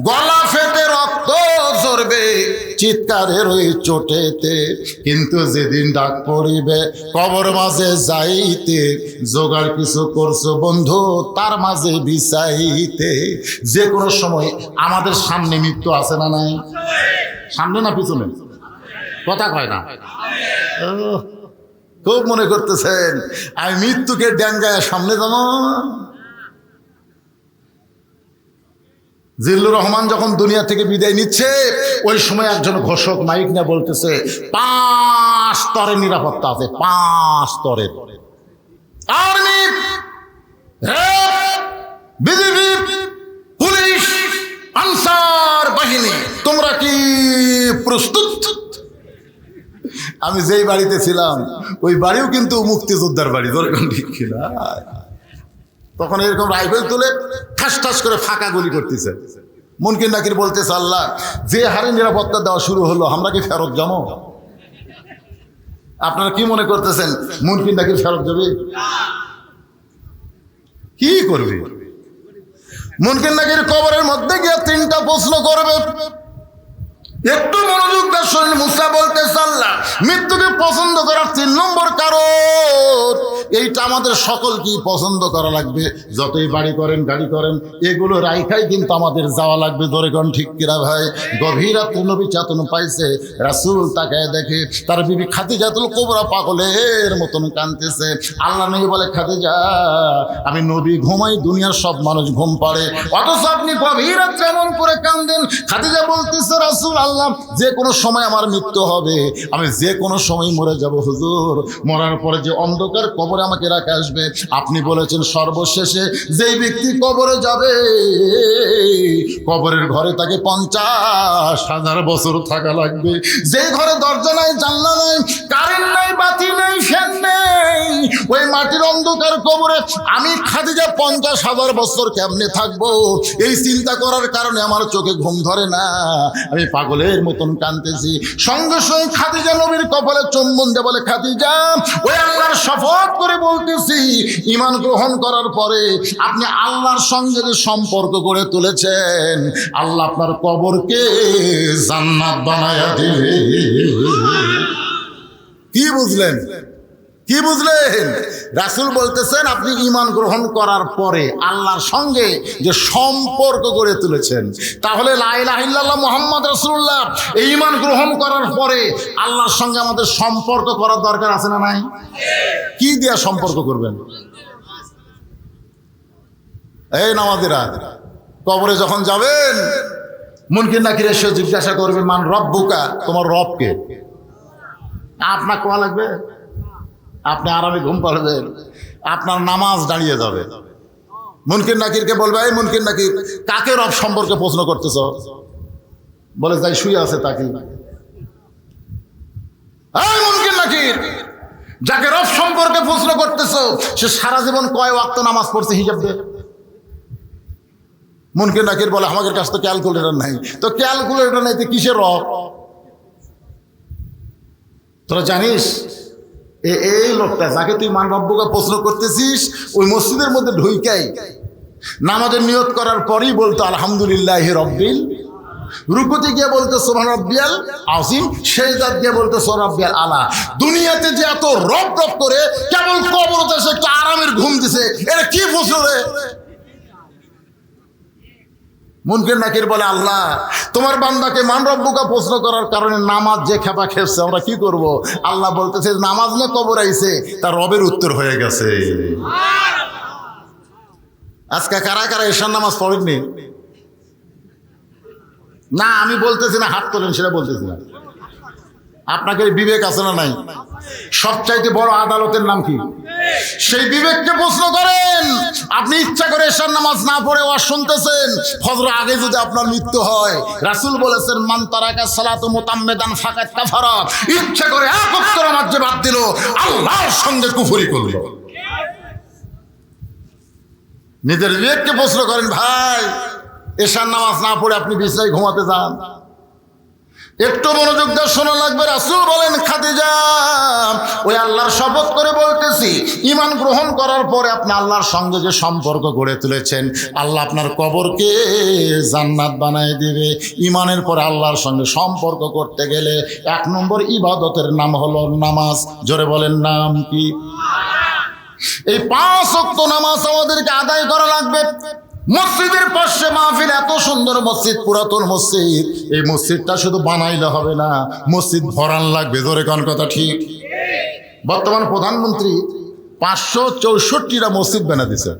গলা ফেটে রক্ত ঝরবে চিৎকারের ওই চোটেতে। কিন্তু যেদিন ডাক পড়িবে কবর মাঝে যাইতে, জোগাড় কিছু করছো বন্ধু তার মাঝে বিছাইতে। যে কোনো সময় আমাদের সামনে মৃত্যু আছে না নাই? সামনে না পিছনে? কথা কয় না। খুব মনে করতেছেন আমি মৃত্যুকে ড্যাঙ্গায় সামনে যাবো। জিল্লুর রহমান যখন দুনিয়া থেকে বিদায় নিচ্ছে, ওই সময় একজন ঘোষক মাইক না বলতেছে 5 স্তরের নিরাপত্তা আছে, 5 স্তরের। আর্মি, বিজিবি, পুলিশ, আনসার বাহিনী, তোমরা কি প্রস্তুত? আমি যেই বাড়িতে ছিলাম ওই বাড়িও কিন্তু মুক্তিযোদ্ধার বাড়ি, দরকার ঠিক কিনা? তখন এরকম রাইফেল তুলে ঠাস ঠাস করে ফাঁকা গুলি করতেছে। মুনকির নাকির বলতেছে আল্লাহ, যে হারে নিরাপত্তা দেওয়া শুরু হলো, আমরা কি ফেরত যাবো? আপনারা কি মনে করতেছেন মুনকির নাকির ফেরত যাবে? কি করবে? মুনকির নাকির কবরের মধ্যে গিয়ে 3টা প্রশ্ন করবে। একটু মনোযোগ দিয়ে শুনুন। মুসা বলতেছে আল্লাহ, মৃত্যুকে পছন্দ করার 3 নম্বর কারণ এইটা আমাদের সকলকেই পছন্দ করা লাগবে। যতই বাড়ি করেন গাড়ি করেন, এগুলো রাইখাই কিন্তু আমাদের যাওয়া লাগবে। ধরে কোন ঠিক কিরা ভাই? গভীর রাতে নবী চেতন পাইছে, রাসূল তাকায় দেখে তার বিবি খাদিজাতুল কুবরা পাগলের মতন কাঁদতেছে। আল্লাহ নবী বলে, খাদিজা আমি নবী ঘুমাই, দুনিয়ার সব মানুষ ঘুম পাড়ে, অথচ আপনি গভীর রাতে এমন করে কাঁদেন। খাদিজা বলতেছে, রাসূল আল্লাহ, যে কোনো সময় আমার মৃত্যু হবে, আমি যে কোনো সময় মরে যাব হুজুর। মরার পরে যে অন্ধকার কবরে আমাকে রাখা আসবে, আপনি বলেছেন সর্বশেষে যেই ব্যক্তি কবরে যাবে, কবরের ঘরে তাকে 50,000 বছর থাকা লাগবে। যে ঘরে দরজা নাই, জানলা নাই, কারেন্ট নাই, বাতি নাই, ফ্যান নেই, ওই মাটির অন্ধকার কবরে আমি খাদিজা 50,000 বছর কেমনে থাকবো? এই চিন্তা করার কারণে আমার চোখে ঘুম ধরে না, আমি পাগলের মতন কাঁদতেছি। সঙ্গে সঙ্গে খাদিজা নবীর কপালে চুম্বন দিয়ে বলে, খাদিজা ওই আল্লাহর শপথ করে বলতেছি, ঈমান গ্রহণ করার পরে আপনি আল্লাহর সঙ্গে যে সম্পর্ক গড়ে তুলেছেন, আল্লাহ আপনার কবরকে জান্নাত বানায়া দিবে। কি বুঝলেন? কি বুঝলেন? রাসূল বলতেছেন আপনি ঈমান গ্রহণ করার পরে আল্লাহর সঙ্গে যে সম্পর্ক গড়ে তুলেছেন, তাহলে লা ইলাহা ইল্লাল্লাহ মুহাম্মদ রাসূলুল্লাহ এই ঈমান গ্রহণ করার পরে আল্লাহর সঙ্গে আমাদের সম্পর্ক করার দরকার আছে না নাই? কি দিয়া সম্পর্ক করবেন? এই নামাজিরা, কবরে যখন যাবেন মুনকির নাকির এসে জিজ্ঞাসা করবে মান রব্বুকা, তোমার রব কে? আপনার কোয়া লাগবে, আপনি আরামে ঘুম পাড়বেন, আপনার নামাজ দাঁড়িয়ে যাবে। মুনকির নাকিরকে বলবে এই মুনকির নাকির, কাকে রব সম্পর্কে প্রশ্ন করতেছ? বলে যাই শুয়ে আছে তাকে। এই মুনকির নাকির, যাকে রব সম্পর্কে প্রশ্ন করতেছ সে সারা জীবন কয় ওয়াক্ত নামাজ পড়ছে হিসাব দে। মুনকির নাকির বলে আমাদের কাছে তো ক্যালকুলেটর নাই। তো ক্যালকুলেটর নাই তো কিসের রব? তোরা জানিস এই লোকটা যাকে তুই মান রব্বুকে প্রশ্ন করতেছিস ওই মসজিদের মধ্যে ঢুইকাই নামাজের নিয়ত করার পরেই বলতো আলহামদুলিল্লাহি রব্বিল, রুকুতে গিয়ে বলতো সুবহান রাব্বিয়াল আযীম, সেজদাত গিয়ে বলতো সুবহান রাব্বিয়াল আলা। দুনিয়াতে যে এত রব রব করে কেবল কবরতে এসে একটু আরামের ঘুম দিছে, এটা কি প্রশ্ন রে? মুনকির নাকির বলে আল্লাহ তোমার বান্দাকে মান রব্বুকা প্রশ্ন করার কারণে নামাজ যে খেপা খেপছে, আমরা কি করব? আল্লাহ বলতেছে নামাজ না কবর আইছে, তার রবের উত্তর হয়ে গেছে। আজকে কারা কারা এশার নামাজ পড়েননি? না আমি বলতেছি না, হাত তোলেন, সেটা বলতেছি না। আপনাকে বিবেক আছে না নাই? সবচাইতে বড় আদালতের নাম কি? সেই বিবেককে প্রশ্ন করেন। আপনি ইচ্ছা করে এশার নামাজ না পড়ে ওয়াজ শুনতেছেন, ফজর আগে যদি আপনার মৃত্যু হয়, রাসূল বলেছেন মান তারাকা সালাতু মুতাম্মিদান ফাকাত কাফারা, ইচ্ছা করে এক ওয়াক্ত নামাজ যে বাদ দিল আল্লাহর সঙ্গে কুফরি করলো। নিজের বিবেককে প্রশ্ন করেন। ভাই এশার নামাজ না পড়ে আপনি বিছানায় ঘুমাতে যান, একটু মনোযোগ দিয়ে শোনা লাগবে। রাসূল বলেন খাদিজা, ওই আল্লাহর শপথ করে বলতেছি ঈমান গ্রহণ করার পরে আপনি আল্লাহর সঙ্গে যে সম্পর্ক গড়ে তুলেছেন, আল্লাহ আপনার কবরকে জান্নাত বানায় দিবে। ঈমানের পরে আল্লাহর সঙ্গে সম্পর্ক করতে গেলে 1 নম্বর ইবাদতের নাম হলো নামাজ। জোরে বলেন নাম কি? এই 5 ওয়াক্ত নামাজ আমাদেরকে আদায় করা লাগবে। মসজিদের পাশে মাহফিল, এত সুন্দর মসজিদ, পুরাতন মসজিদ, এই মসজিদটা শুধু বানাইলে হবে না, মসজিদ ভরান লাগবে। জোরে কোন কথা ঠিক? বর্তমান প্রধানমন্ত্রী 564টা মসজিদ বানিয়ে দিয়েছে।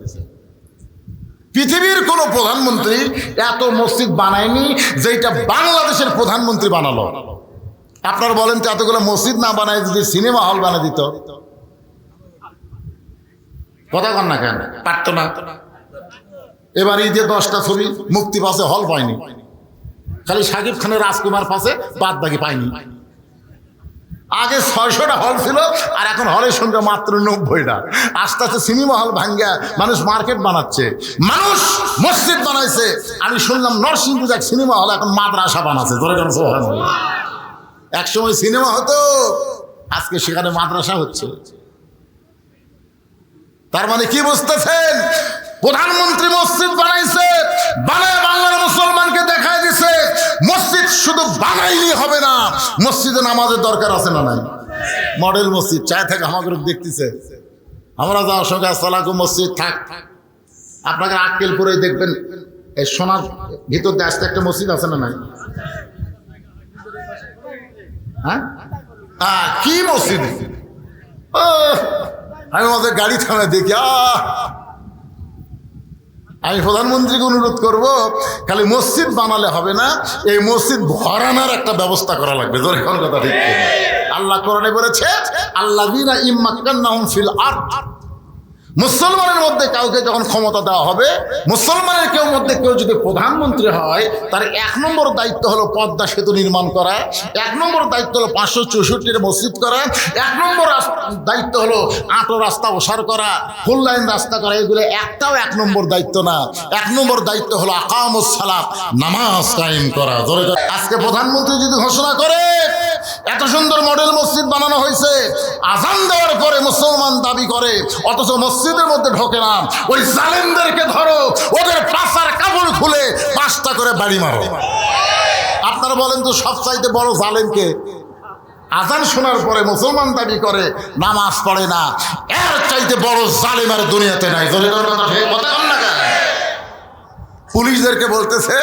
পৃথিবীর কোন প্রধানমন্ত্রী এত মসজিদ বানায়নি যেটা বাংলাদেশের প্রধানমন্ত্রী বানালো। আপনারা বলেন তো এতগুলো মসজিদ না বানায় যদি সিনেমা হল বানিয়ে দিত, কথা কন না কেন? পারতো না। এবার ঈদে 10টা ছবি মুক্তি পাশে, হল পায়নি। খালি শাকিব খানের রাজকুমার পাশে, বাদ বাকি পায়নি। আগে 600টা হল ছিল, আর এখন হলের সংখ্যা মাত্র 90টা। আস্তে আস্তে সিনেমা হল ভাঙ্গা মানুষ মার্কেট বানাচ্ছে, মানুষ মসজিদ বানাইছে। আমি শুনলাম নরসিংপুর এক সিনেমা হল এখন মাদ্রাসা বানাচ্ছে। এক সময় সিনেমা হতো, আজকে সেখানে মাদ্রাসা হচ্ছে। তার মানে কি বুঝতেছেন? প্রধানমন্ত্রী মসজিদ বানাইছে, বানায় বাংলার মুসলমানকে দেখায় দিছে মসজিদ শুধু বানাইলেই হবে না, মসজিদে নামাজের দরকার আছে না নাই? মডেল মসজিদ চায় থাকে আমাদের দেখতেছে। আমরা যাওয়ার সঙ্গে আসসালামু মসজিদ থাক, আপনাকে আক্কেলপুরে দেখবেন এই সোনার ভিতর দিয়ে আসতে একটা মসজিদ আছে না নাই? হ্যাঁ কি মসজিদ? আমি আমাদের গাড়ি থানায় দেখি। আমি প্রধানমন্ত্রীকে অনুরোধ করব, খালি মসজিদ বানালে হবে না, এই মসজিদ ভরানোর একটা ব্যবস্থা করা লাগবে। জোরে কোন কথা ঠিক? আল্লাহ কোরআনে বলেছে আল্লাযীনা ইম্মাক্কান্নাহুম ফিল আরদ, মুসলমানের মধ্যে কাউকে যখন ক্ষমতা দেওয়া হবে, মুসলমানের কেউ যদি প্রধানমন্ত্রী হয়, তার 1 নম্বর দায়িত্ব হলো পদ্মা সেতু নির্মাণ করা, 1 নম্বর দায়িত্ব হলো 564 মসজিদ করা, 1 নম্বর দায়িত্ব হলো 8 রাস্তা ওসার করা, ফুল লাইন রাস্তা করা। এগুলো একটাও 1 নম্বর দায়িত্ব না। 1 নম্বর দায়িত্ব হলো আকামুস সালাত, নামাজ কায়েম করা। আজকে প্রধানমন্ত্রী যদি ঘোষণা করে এত সুন্দর মডেল মসজিদ বানানো হয়েছে, আজান দেওয়ার পরে মুসলমান দাবি করে, অথচ মসজিদের মধ্যে ঢোকে না, ওই জালেমদেরকে ধরো, ওদের পাছার কাপড় খুলে 5টা করে বাড়ি মারো। আপনারা বলেন তো সবচাইতে বড় জালেমকে? আজান শোনার পরে মুসলমান দাবি করে, নামাজ পড়ে না, এর চাইতে বড় জালেম আর দুনিয়াতে নাই। পুলিশদেরকে বলতেছে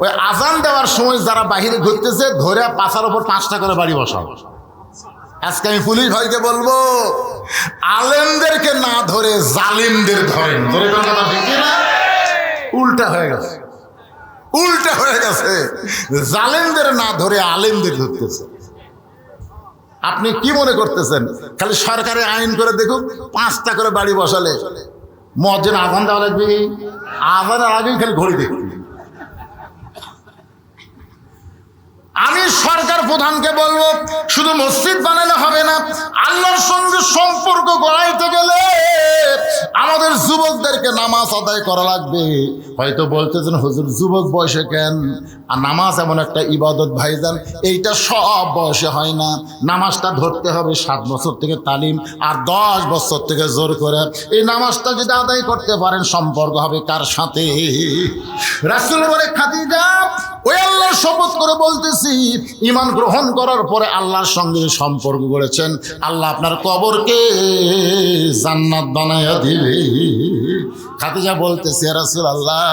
ওই আজান দেওয়ার সময় যারা বাহিরে ঘুরতেছে ধরে পাছার উপর 5টা করে বাড়ি বসাও। আজকে আমি পুলিশ ভাইকে বলবো, আলেমদেরকে না ধরে জালিমদের ধরেন। উল্টা হয়ে গেছে, উল্টা হয়ে গেছে। জালেমদের না ধরে আলেমদের ধরতেছে। আপনি কি মনে করতেছেন খালি সরকারে আইন করে দেখুন 5টা করে বাড়ি বসালে মুয়াজ্জিন আজান দেওয়া লাগবে? আজানের আগেই খালি ঘড়ি দেখবি। আমি সরকার প্রধানকে বলবো, শুধু মসজিদ বানালে হবে না, আল্লাহর সঙ্গে সম্পর্ক গড়াইতে গেলে আমাদের যুবকদেরকে নামাজ আদায় করা লাগবে। হয়তো বলতেছেন হুজুর যুবক বয়সে কেন? আর নামাজ এমন একটা ইবাদত ভাইজান, এইটা সব বয়সে হয় না। নামাজটা ধরতে হবে 7 বছর থেকে তালিম, আর 10 বছর থেকে জোর করে। এই নামাজটা যদি আদায় করতে পারেন, সম্পর্ক হবে কার সাথে? রাসূল বলে, খাদিজা ওই আল্লাহর শপথ করে বলতেছি, ঈমান গ্রহণ করার পরে আল্লাহর সঙ্গে সম্পর্ক করেছেন, আল্লাহ আপনার কবরকে জান্নাত বানায়া দিবে। খাদিজা বলতেছে, ইয়া রাসূলুল্লাহ,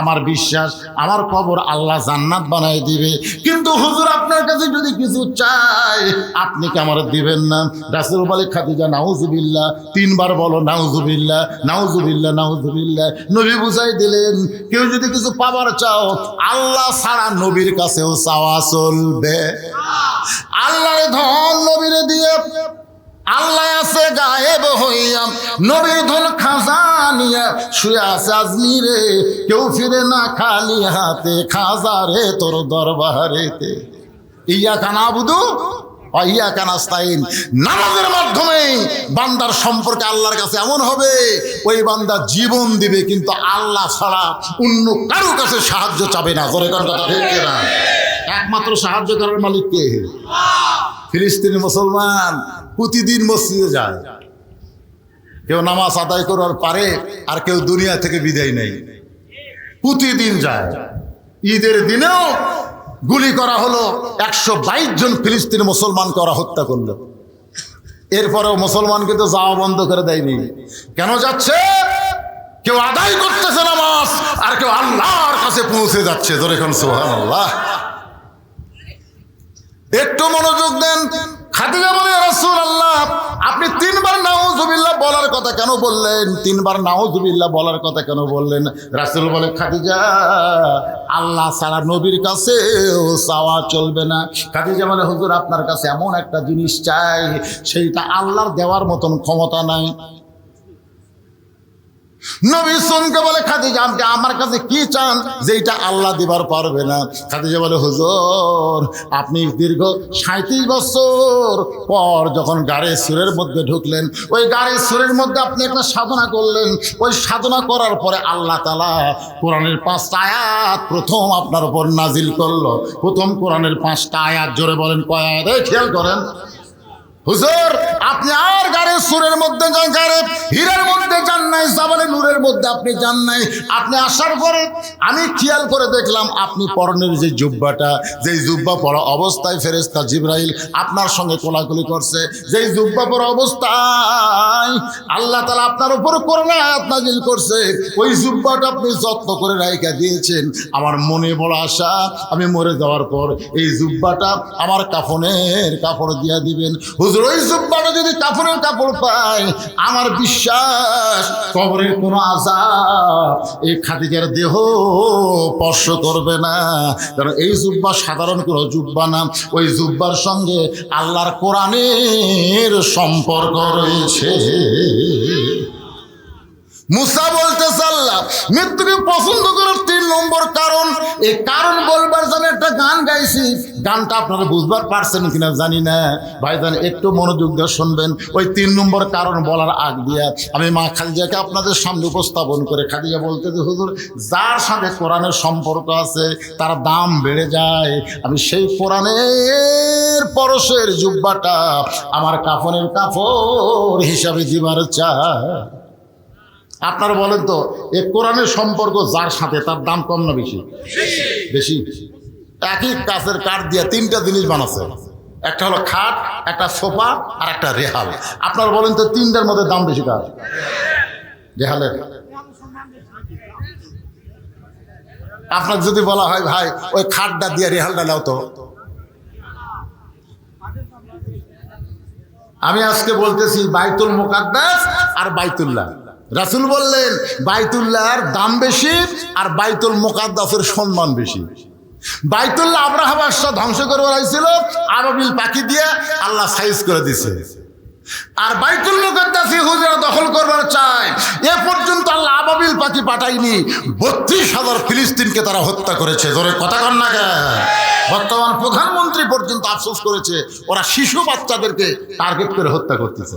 আমার বিশ্বাস আমার কবর আল্লাহ জান্নাত বানায় দিবে, কিন্তু হুজুর আপনার কাছে যদি কিছু চাই আপনি কি আমার দিবেন না? রাসূল বলে, খাদিজা নাউজুবিল্লাহ, 3 বার বলো নাউজুবিল্লাহ, নাউজুবিল্লাহ, নাউজুবিল্লাহ। নবী বুঝাই দিলেন, কেউ যদি কিছু পাবার চাও আল্লাহ ছাড়া নবীর কাছেও চাওয়া চলবে। আল্লাহর ধন নবীরে দিয়ে, আল্লাহ আছে গায়েব হইয়া, নবীর ধন খাজানিয়া শুয়ে আছে আজমিরে, কেউ ফিরে না খালি হাতে, খাজারে তোর দরবারেতে। ইয়াকা নাবুদু ওয়া ইয়াকা নাস্তাইন। নামাজের মাধ্যমে বান্দার সম্পর্কে আল্লাহর কাছে এমন হবে, ওই বান্দা জীবন দিবে কিন্তু আল্লাহ ছাড়া অন্য কারো কাছে সাহায্য চাবে না। জোরে কথা ঠিক না? একমাত্র সাহায্য করার মালিক কে? ফিলিস্তিনি মুসলমান প্রতিদিন মসজিদে যায়, কেউ নামাজ আদায় করার পারে, আর কেউ দুনিয়া থেকে বিদায় নেই, প্রতিদিন যায়। ঈদের দিনেও গুলি করা হলো, 122 জন ফিলিস্তিনি মুসলমানকে ওরা হত্যা করলো। এরপরেও মুসলমান কিন্তু যাওয়া বন্ধ করে দেয়নি। কেন যাচ্ছে? কেউ আদায় করতেছে নামাজ, আর কেউ আল্লাহর কাছে পৌঁছে যাচ্ছে। ধরে এখন সুবহানাল্লাহ। একটু মনোযোগ দেন। খাদিজা বলে, ইয়া রাসূলুল্লাহ, আপনি 3 বার নাউজুবিল্লাহ বলার কথা কেন বললেন? 3 বার নাউজুবিল্লাহ বলার কথা কেন বললেন? রাসূল বলে, খাদিজা আল্লাহ ছাড়া নবীর কাছেও চাওয়া চলবে না। খাদিজা বলে, হুজুর আপনার কাছে এমন একটা জিনিস চাই, সেইটা আল্লাহর দেওয়ার মতন ক্ষমতা নাই। নবী শুনকে বলে, খাদিজা আপনি আমার কাছে কি চান যেটা আল্লাহ দিবার পারবে না? খাদিজা বলে, হুজুর আপনি দীর্ঘ 37 বছর পর যখন গাড়ে সুরের মধ্যে ঢুকলেন, ওই গাড়ে সুরের মধ্যে আপনি একটা সাধনা করলেন, ওই সাধনা করার পরে আল্লাহ তাআলা কোরআনের 5টা আয়াত প্রথম আপনার উপর নাজিল করলো। প্রথম কোরআনের 5টা আয়াত, জোরে বলেন কয় আয়াত? খেয়াল করেন হুজুর, আপনি আর গাড়ে সুরের মধ্যে যান, গাড়ে হীরার মধ্যে যান নাই, জাবালে নূরের মধ্যে আপনি যান নাই। আপনি আসার পরে আমি খেয়াল করে দেখলাম আপনি পরনের যে জুব্বাটা, যেই জুব্বা পরা অবস্থায় ফেরেশতা জিবরাইল আপনার সঙ্গে কোলাকুলি করছে, যেই জুব্বা পরা অবস্থায় আল্লাহ তাআলা আপনার উপর কোরআন আয়াত নাজিল করছে, ওই জুব্বাটা আপনি যত্ন করে রাইখা দিয়েছেন। আমার মনে বড় আশা, আমি মরে যাওয়ার পর এই জুব্বাটা আমার কাফনের কাপড় দিয়ে দিবেন। হুজুর ওই জুব্বাটা যদি কাফনের কাপড় পায়, আমার বিশ্বাস কবরের কোনো আযাব এই খাদিজার দেহ স্পর্শ করবে না। কারণ এই জুব্বা সাধারণ কোনো জুব্বা না, ওই জুব্বার সঙ্গে আল্লাহর কোরআনের সম্পর্ক রয়েছে। মুসা বলতেছে, আল্লাহ মৃত্যুকে পছন্দ করার 3 নম্বর কারণ। এই কারণ বলবার জন্য একটা গান গাইছি, গানটা আপনারা বুঝবার পারছেন কিনা জানি না। ভাইজান একটু মনোযোগ দিয়ে শুনবেন। ওই 3 নম্বর কারণ বলার আগ দিয়া আমি মা খাদিজাকে আপনাদের সামনে উপস্থাপন করে, খাদিজা বলতেছে, হুজুর যার সাথে কোরআনের সম্পর্ক আছে তার দাম বেড়ে যায়। আমি সেই কোরআনের পরশের জুব্বাটা আমার কাফনের কাপড় হিসাবে দিবার চাই। আপনারা বলেন তো, এই কোরআনের সম্পর্ক যার সাথে তার দাম কম না বেশি? বেশি। একই কাছের কাঠ দিয়ে 3টা জিনিস বানাচ্ছে, একটা হলো খাট, একটা সোফা, আর একটা রেহাল। আপনারা বলেন তো তিনটার মধ্যে দাম বেশি কার? রেহালের। আপনার যদি বলা হয় ভাই ওই খাটটা দিয়ে রেহালটা নাও তো, আমি আজকে বলতেছি বাইতুল মুকাদ্দাস আর বাইতুল্লাহ। রাসূল বললেন বাইতুল্লাহর দাম বেশি আর বাইতুল মুকাদ্দাসের সম্মান বেশি। বাইতুল্লাহ আব্রাহা বাদশা ধ্বংস করে বেড়াইছিল আবাবিল পাখি দিয়ে, আল্লাহ সাইজ করে দিছে। আর বাইতুল মুকাদ্দাস ইহুদিরা দখল করবার চায়, এ পর্যন্ত আল্লাহ আবাবিল পাখি পাঠায়নি, ৩২,০০০ ফিলিস্তিনকে তারা হত্যা করেছে। জোরে কথা কন না কেন? বর্তমান প্রধানমন্ত্রী পর্যন্ত আফসোস করেছে ওরা শিশু বাচ্চাদেরকে টার্গেট করে হত্যা করতেছে।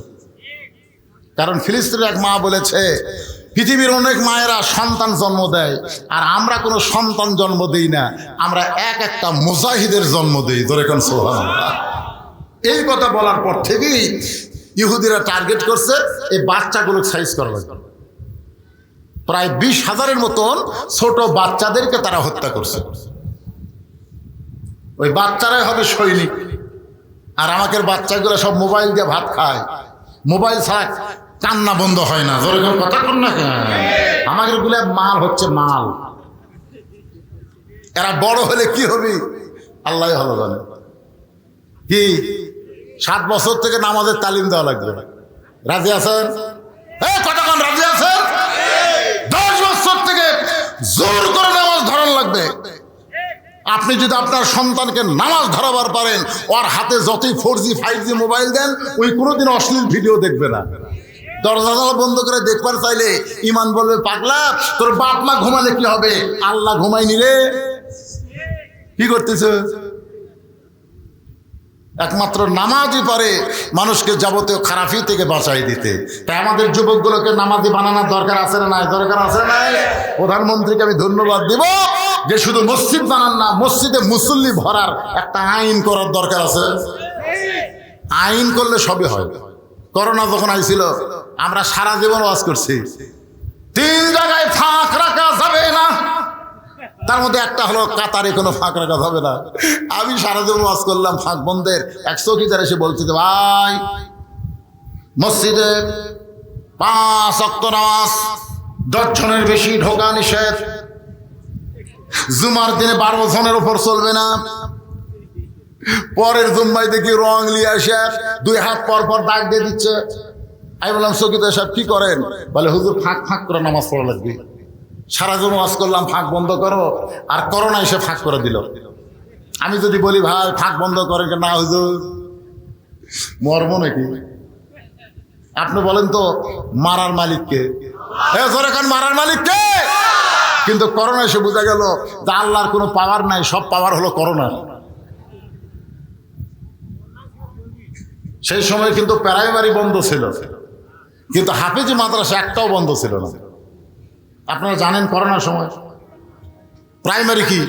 কারণ ফিলিস্তিনের এক মা বলেছে পৃথিবীর অনেক মায়েরা সন্তান জন্ম দেয় আর আমরা কোনো সন্তান জন্ম দেই না, আমরা একটা মুজাহিদের জন্ম দেই। জোরে কোন সুবহানাল্লাহ। এই কথা বলার পর থেকেই ইহুদিরা টার্গেট করছে এই বাচ্চাগুলো সাইজ করা লাগবে। প্রায় ২০,০০০-এর মতন ছোট বাচ্চাদেরকে তারা হত্যা করছে। ওই বাচ্চারাই হবে সৈনিক। আর আমাদের বাচ্চাগুলো সব মোবাইল দিয়ে ভাত খায়, মোবাইল ছাড়া কান্না বন্ধ হয় না। জোরে কথা কর না কেন? আমাদের গুলো মাল হচ্ছে মাল। এরা বড় হলে কি হবে আল্লাহ ভালো জানে। কি 7 বছর থেকে নামাজের তালিম দেওয়া লাগবে। রাজি আছেন? কথা কন, রাজি আছেন? 10 বছর থেকে জোর করে নামাজ ধরার লাগবে। আপনি যদি আপনার সন্তানকে নামাজ ধরাবার পারেন, ওর হাতে যতই 4G 5G মোবাইল দেন, ওই কোনোদিন অশ্লীল ভিডিও দেখবে না। দরজা বন্ধ করে দেখবার চাইলে ইমান বলবে পাগলা তোর বাপ মা ঘুমালে কি হবে, আল্লাহ ঘুমায়নি রে। কি করতেছ? একমাত্র নামাজই পারে মানুষকে যাবতীয় খারাপি থেকে বাঁচাই দিতে। তাই আমাদের যুবকগুলোকে নামাজি বানানোর দরকার আছে না নাই? দরকার আছে নাই? প্রধানমন্ত্রীকে আমি ধন্যবাদ দিব যে শুধু মসজিদ বানান না, মসজিদে মুসল্লি ভরার একটা আইন করার দরকার আছে। আইন করলে সবই হয়। করোনা যখন আইছিল আমরা সারা জীবন ওয়াজ করছি 3 জায়গায় ফাঁক রাখা যাবে না, তার মধ্যে একটা হলো কাতারে কোনো ফাঁক রাখা যাবে না। আমি সারা জীবন ওয়াজ করলাম ফাঁক বন্ধের। এক চৌকিদার এসে বলছে যে ভাই মসজিদে 5 ওয়াক্ত নামাজ 10 জনের বেশি ঢোকা নিষেধ, জুমার দিনে 12 জনের উপর চলবে না। পরের জুম্মায় দেখি রং লিয়ে আসে 2 হাত পর পর দাগ দিয়ে দিচ্ছে। আমি বললাম চৌকিদার সাহেব কি করেন? বলে হুজুর ফাঁক ফাঁক করে নামাজ পড়া লাগবে। সারা জীবন ওয়াজ করলাম ফাঁক বন্ধ করো, আর করোনা এসে ফাঁক করে দিল। আমি যদি বলি ভাই ফাঁক বন্ধ করেন, না হুজুর মরবো নাকি? আপনি বলেন তো মারার মালিককে? মারার মালিককে। কিন্তু করোনা এসে বোঝা গেল যে আল্লাহর কোনো পাওয়ার নাই, সব পাওয়ার হলো করোনা। সেই সময় কিন্তু প্রাইমারি বন্ধ ছিল, কিন্তু হাফেজি মাদ্রাসা একটাও বন্ধ ছিল না। আপনারা জানেন করোনার সময় প্রাইমারি কি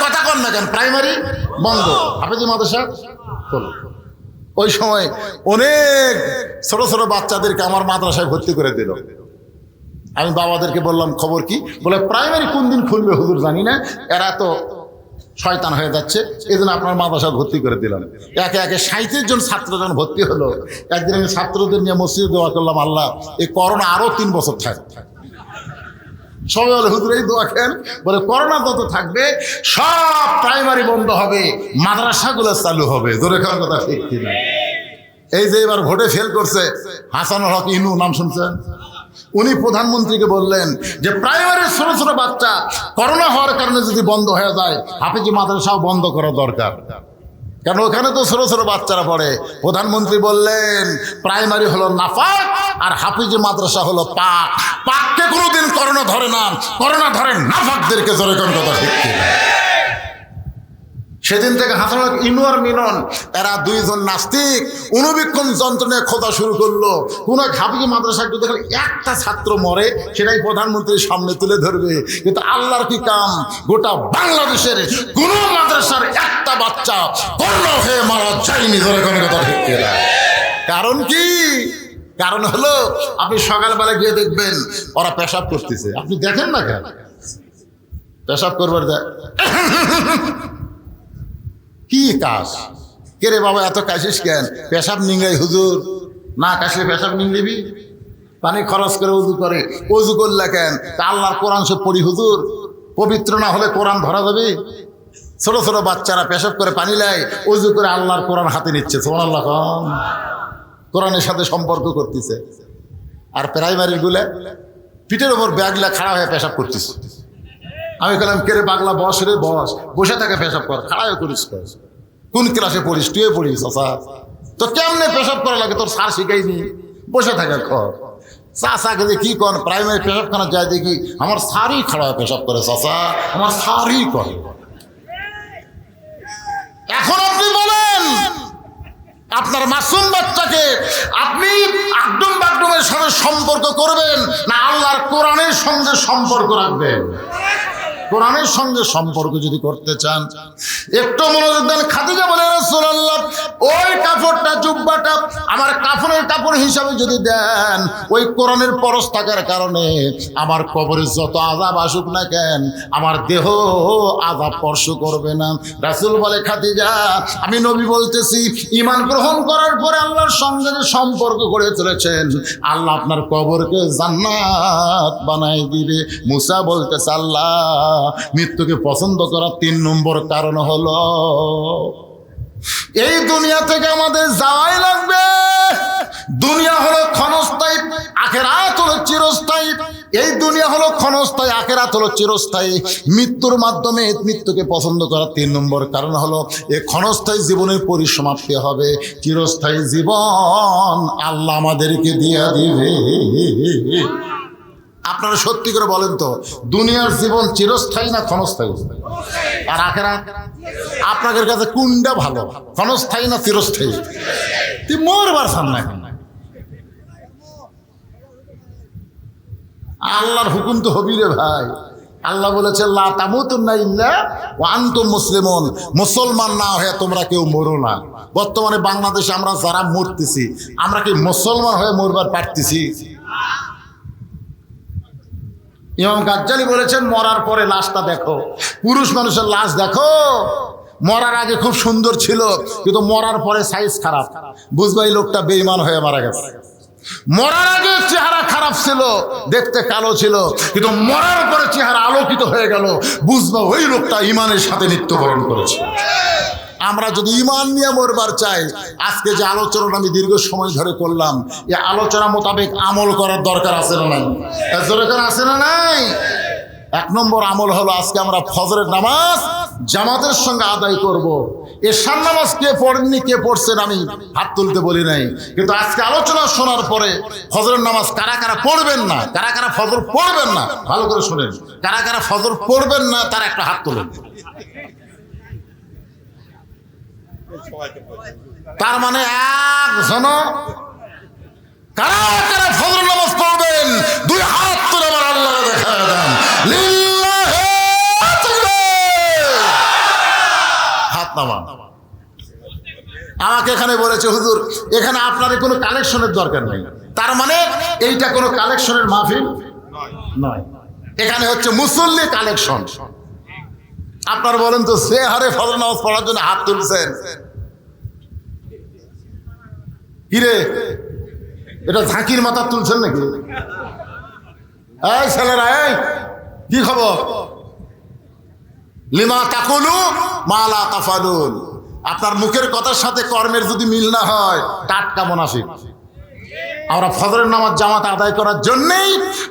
কথা কন না কেন, প্রাইমারি বন্ধ, হাফেজি মাদ্রাসা চলো। ওই সময় অনেক ছোট ছোট বাচ্চাদেরকে আমার মাদ্রাসায় ভর্তি করে দিল। আমি বাবাদেরকে বললাম খবর কি? বলে প্রাইমারি কোন দিন খুলবে হুজুর জানি না, এরা তো শয়তান হয়ে যাচ্ছে, এই জন্য আপনার মাদ্রাসায় ভর্তি করে দিলাম। একে একে 37 জন ছাত্র যখন ভর্তি হলো, একদিন আমি ছাত্রদের নিয়ে মসজিদে দোয়া করলাম, আল্লাহ এই করোনা আরো 3 বছর থাকে। সবাই বলে হুজুর এই দোয়া খেন। বলে করোনা যত থাকবে সব প্রাইমারি বন্ধ হবে, মাদ্রাসাগুলো চালু হবে। জোরে খাওয়ার কথা ঠিক কিনা? এই যে এবার ভোটে ফেল করছে হাসানুল হক ইনু, নাম শুনছেন? উনি প্রধানমন্ত্রীকে বললেন যে প্রাইমারি ছোট ছোট বাচ্চা করোনা হওয়ার কারণে যদি বন্ধ হয়ে যায়, হাফেজি মাদ্রাসাও বন্ধ করা দরকার, কারণ ওখানে তো ছোট ছোট বাচ্চারা পড়ে। প্রধানমন্ত্রী বললেন প্রাইমারি হলো নাপাক আর হাফেজি মাদ্রাসা হলো পাক। পাককে কোনোদিন করোনা ধরে না, করোনা ধরে নাপাকদেরকে। জোরে কোন কথা ঠিক কিনা? সেদিন থেকে হাসানুল হক ইনু আর মিনন এরা 2 জন নাস্তিক অনুবীক্ষণ যন্ত্র নিয়ে খোঁজা শুরু করলো। কোন হাফেজি মাদ্রাসা যদি একটা ছাত্র মরে সেটাই প্রধানমন্ত্রীর সামনে তুলে ধরবে। কিন্তু আল্লাহর কি কাম, গোটা বাংলাদেশের কোন মাদ্রাসার একটা বাচ্চা করোনা হয়ে মারা যায়নি। ধরে কোনো কথা ঠিক কিনা? কারণ কি? কারণ হলো আপনি সকালবেলা গিয়ে দেখবেন ওরা পেশাব করতেছে, আপনি দেখেন না কেন? পেশাব করবার দেয় কি কাজ? কে রে বাবা এত কাশিস কেন? পেশাব নিংড়াই হুজুর। না কাশলে পেশাব নিংড়িবি? পানি খরচ করে উজু করে, উজু করলে কেন? তা আল্লাহর কোরআন সব পড়ি হুজুর। পবিত্র না হলে কোরআন ধরা যাবে? ছোট ছোট বাচ্চারা পেশাব করে পানি লাই, উজু করে আল্লাহর কোরআন হাতে নিচ্ছে। সুবহানাল্লাহ, কোরআনের সাথে সম্পর্ক করতেছে। আর প্রাইমারির গুলা পিঠের ওপর ব্যাগলা খাড়া হয়ে পেশাব করতেছে। আমি বললাম কে রে পাগলা, বস রে বস, বসে থাকে পেশাব কর, খাড়া হয়ে করিস। কোন ক্লাসে পড়িস? তুই পড়িস? চাচা তো কেমনে পেশাব করা লাগে তোর স্যার শিখাইনি? বসে থাকে খর। চাচাকে যে কি কর, প্রাইমারি পেশাবখানা যায় দেখি আমার স্যারই খাড়া হয়ে পেশাব করে। চাচা আমার স্যারই করে। এখন আপনি বলেন আপনার মাসুম বাচ্চাকে আপনি আকডুম বাকডুমের সাথে সম্পর্ক করবেন না আল্লাহর কোরআনের সঙ্গে সম্পর্ক রাখবেন? কোরআনের সঙ্গে সম্পর্ক যদি করতে চান একটু মনোযোগ দেন। খাদিজা বলে রাসূলুল্লাহ ওই কাপড়টা, জুব্বাটা আমার কাফনের কাপড় হিসাবে যদি দেন, ওই কোরআনের পরশ থাকার কারণে আমার কবরে যত আযাব আসুক না কেন আমার দেহ আযাব স্পর্শ করবে না। রাসূল বলে খাদিজা আমি নবী বলতেছি, ঈমান গ্রহণ করার পরে আল্লাহর সঙ্গে যে সম্পর্ক গড়ে চলেছেন আল্লাহ আপনার কবরকে জান্নাত বানাই দিবে। মুসা বলতেছে আল্লাহ মৃত্যুকে পছন্দ করার 3 নম্বর কারণ হলো এই দুনিয়া থেকে আমাদের যাওয়াই লাগবে। দুনিয়া হলো ক্ষণস্থায়ী, আখিরাত হলো চিরস্থায়ী। এই দুনিয়া হলো ক্ষণস্থায়ী, আখিরাত হলো চিরস্থায়ী। মৃত্যুর মাধ্যমে মৃত্যুকে পছন্দ করার 3 নম্বর কারণ হলো এই ক্ষণস্থায়ী জীবনের পরিসমাপ্তি হবে, চিরস্থায়ী জীবন আল্লাহ আমাদেরকে দিয়ে দিবে। আপনারা সত্যি করে বলেন তো দুনিয়ার জীবন চিরস্থায়ী না ক্ষণস্থায়ী? আর আখিরাত আপনাদের কাছে কোনটা ভালো, ক্ষণস্থায়ী না চিরস্থায়ী? তুই মরবার সামনে আল্লাহর হুকুম তো হবি রে ভাই। আল্লাহ বলেছে লা তামুতুন্না ইল্লা ওয়া আনতুম মুসলিমুন, মুসলমান না হয়ে তোমরা কেউ মরো না। বর্তমানে বাংলাদেশে আমরা যারা মরতেছি আমরা কি মুসলমান হয়ে মরবার পারতেছি? ইমাম গাজ্জালি বলেছেন মরার পরে লাশটা দেখো, পুরুষ মানুষের লাশ দেখো, মরার আগে খুব সুন্দর ছিল কিন্তু মরার পরে সাইজ খারাপ, বুঝবা এই লোকটা বেঈমান হয়ে মারা গেছে। মরার আগে চেহারা খারাপ ছিল, দেখতে কালো ছিল, কিন্তু মরার পরে চেহারা আলোকিত হয়ে গেল, বুঝবা ওই লোকটা ঈমানের সাথে মৃত্যুবরণ করেছে। আমরা যদি ঈমান নিয়ে মরবার চাই, আজকে যে আলোচনা আমি দীর্ঘ সময় ধরে করলাম এই আলোচনা মোতাবেক আমল করার দরকার আছে না নাই? দরকার আছে না নাই? 1 নম্বর আমল হলো আজকে আমরা ফজরের নামাজ জামাতের সঙ্গে আদায় করব। এশার নামাজ কে পড়েননি কে পড়ছেন আমি হাত তুলতে বলি নাই, কিন্তু আজকে আলোচনা শোনার পরে ফজরের নামাজ কারা কারা পড়বেন না, কারা কারা ফজর পড়বেন না ভালো করে শুনেন, কারা কারা ফজর পড়বেন না তারা একটা হাত তোলেন। তার মানে একজন কারা কারা ফজর নামাজ পড়বেন 2 হাত তুলে আমার আল্লাহ দেখায় দেন। লিল্লাহি তাকবীর, হাত নামান। আমাকে এখানে বলেছে হুজুর এখানে আপনার কোনো কালেকশনের দরকার নেই, তার মানে এইটা কোনো কালেকশনের মাহফিল নয়, এখানে হচ্ছে মুসল্লি কালেকশন। আপনার বলেন তো সে হারে ফজর নামাজ পড়ার জন্য হাত তুলছেন কিরে, এটা ঝাঁকির মাথা তুলছেন নাকি? এই ছেলেরা এই কি খবর? লিমা তাকুলু মা লা তাফালুন, আপনার মুখের কথার সাথে কর্মের যদি মিল না হয় টাটকা মুনাফিক। আমরা ফজরের নামাজ জামাত আদায় করার জন্যেই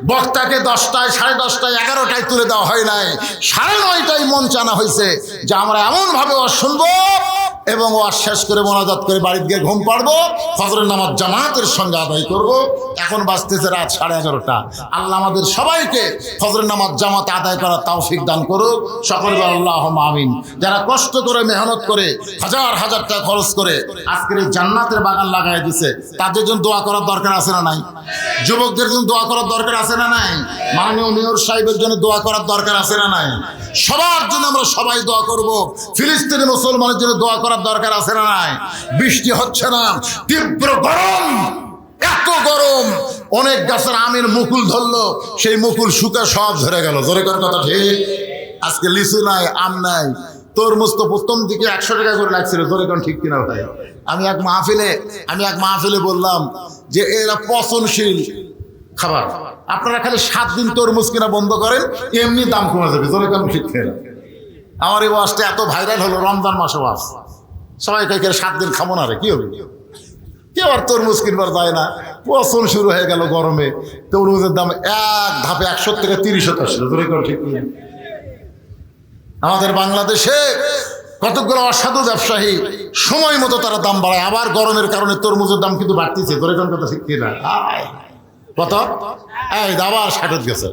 বক্তাকে 10টায় 10:30টায় 11টায় তুলে দেওয়া হয় নাই, 9:30টায় মঞ্চে আনা হয়েছে যে আমরা এমনভাবে ওয়াজ শুনবো এবং ওয়াজ শেষ করে মোনাজাত করে বাড়িতে গিয়ে ঘুম পাড়বো, ফজরের নামাজ জামাতের সঙ্গে আদায় করব। এখন বাজতেছে রাত 11:30টা। আল্লাহ আমাদের সবাইকে ফজরের নামাজ জামাত আদায় করার তৌফিক দান করুক, সকলে বলেন আল্লাহুম্মা আমিন। যারা কষ্ট করে মেহনত করে হাজার হাজার টাকা খরচ করে আজকের এই জান্নাতের বাগান লাগাই দিছে তাদের জন্য দোয়া করার দরকার আছে না নাই? যুবকদের জন্য দোয়া করার দরকার আছে না নাই? মাননীয় মেয়র সাহেবের জন্য দোয়া করার দরকার আছে না নাই? সবার জন্য আমরা সবাই দোয়া করব। ফিলিস্তিনি মুসলমানের জন্য দোয়া করার দরকার আছে না নাই? বৃষ্টি হচ্ছে না, তীব্র গরম, এত গরম, অনেক গাছের আমের মুকুল ধরলো, সেই মুকুল শুকা সব ঝরে গেল। জোরে করার কথা ঠিক। আজকে লিচু নাই, আম নাই, তরমুজ তো প্রথম দিকে 100 টাকা করে লাগছিল, ধরে কোন ঠিক কিনা ভাই? আমি এক মাহফিলে বললাম যে এরা পচনশীল খাবার, আপনারা খালি 7 দিন তরমুজ কিনা বন্ধ করেন, এমনি দাম কমে যাবে, ধরে কোন ঠিক কিনা? আমার এই ওয়াজটা এত ভাইরাল হলো, রমজান মাসে ওয়াজ, সবাই কয়েক 7 দিন খাবো না রে, কি হবে? কেউ আর তরমুজ কিনবার যায় না, পচন শুরু হয়ে গেল গরমে। তরমুজের দাম এক ধাপে 100 থেকে 30 আসলো, ধরে কোন ঠিক কিনা? আমাদের বাংলাদেশে কতগুলো অসাধু ব্যবসায়ী সময় মতো তারা দাম বাড়ায়, আবার গরমের কারণে তরমুজের দাম কিন্তু বাড়তিছে, ধরে কোন কথা ঠিক কিনা? কত এই আবার 60 গেছে।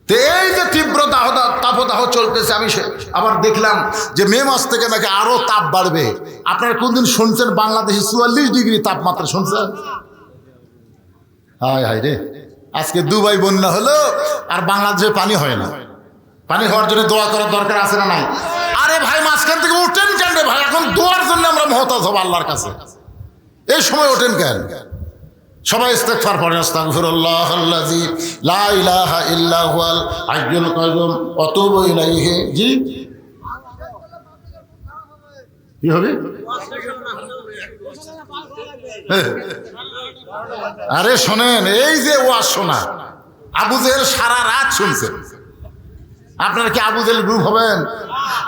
তো এই যে তীব্র তাপদাহ চলতেছে, আমি আবার দেখলাম যে মে মাস থেকে নাকি আরো তাপ বাড়বে। আপনারা কোনদিন শুনছেন বাংলাদেশে 44 ডিগ্রি তাপমাত্রা শুনছেন? হায় হায় রে, আজকে দুবাই বন্যা হলো আর বাংলাদেশে পানি হয় না। পানি হওয়ার জন্য দোয়া করার দরকার আছে না নাই? আরে ভাই মাঝখান থেকে উঠেন কেন রে ভাই? এখন দোয়ার জন্য আমরা মহতাজ হব আল্লাহর কাছে, এই সময় ওঠেন কেন? সবাই ইস্তেগফার পড়েন, আস্তাগফিরুল্লাহাল্লাযী লা ইলাহা ইল্লা হুয়াল হাইয়ুল কাইয়ুম ওয়া তুবু ইলাইহি। জি কি হবে? আরে শোনেন, এই যে ওয়াজ শোনা, আবু জেহেল সারা রাত শুনছে। আপনারা কি আবু জেহেল গ্রুপ হবেন?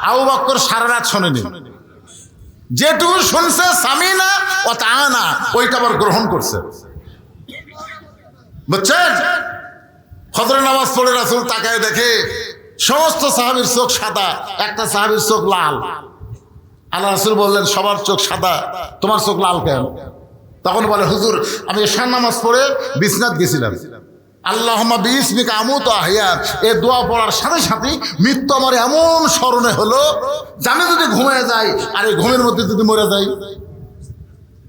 আবু বকর সারা রাত শোনেনি, যেটুকু শুনছে সামিনা ও তাআনা ওইটা আবার গ্রহণ করছে, বুঝছেন? ফজরের নামাজ পড়ে রাসূল তাকায় দেখে সমস্ত সাহাবীর চোখ সাদা, একটা সাহাবীর চোখ লাল। আল্লাহ রাসূল বললেন, সবার চোখ সাদা, তোমার চোখ লাল কেন? তখন বলে, হুজুর আমি এশার নামাজ পড়ে বিছনাত গেছিলাম, আল্লাহুম্মা বিইসমিকা আমুতু আহইয়া, এই দোয়া পড়ার সাথে সাথে মৃত্যু আমার এমন স্মরণে হলো যে আমি যদি ঘুমিয়ে যাই আর এই ঘুমের মধ্যে যদি মরে যাই,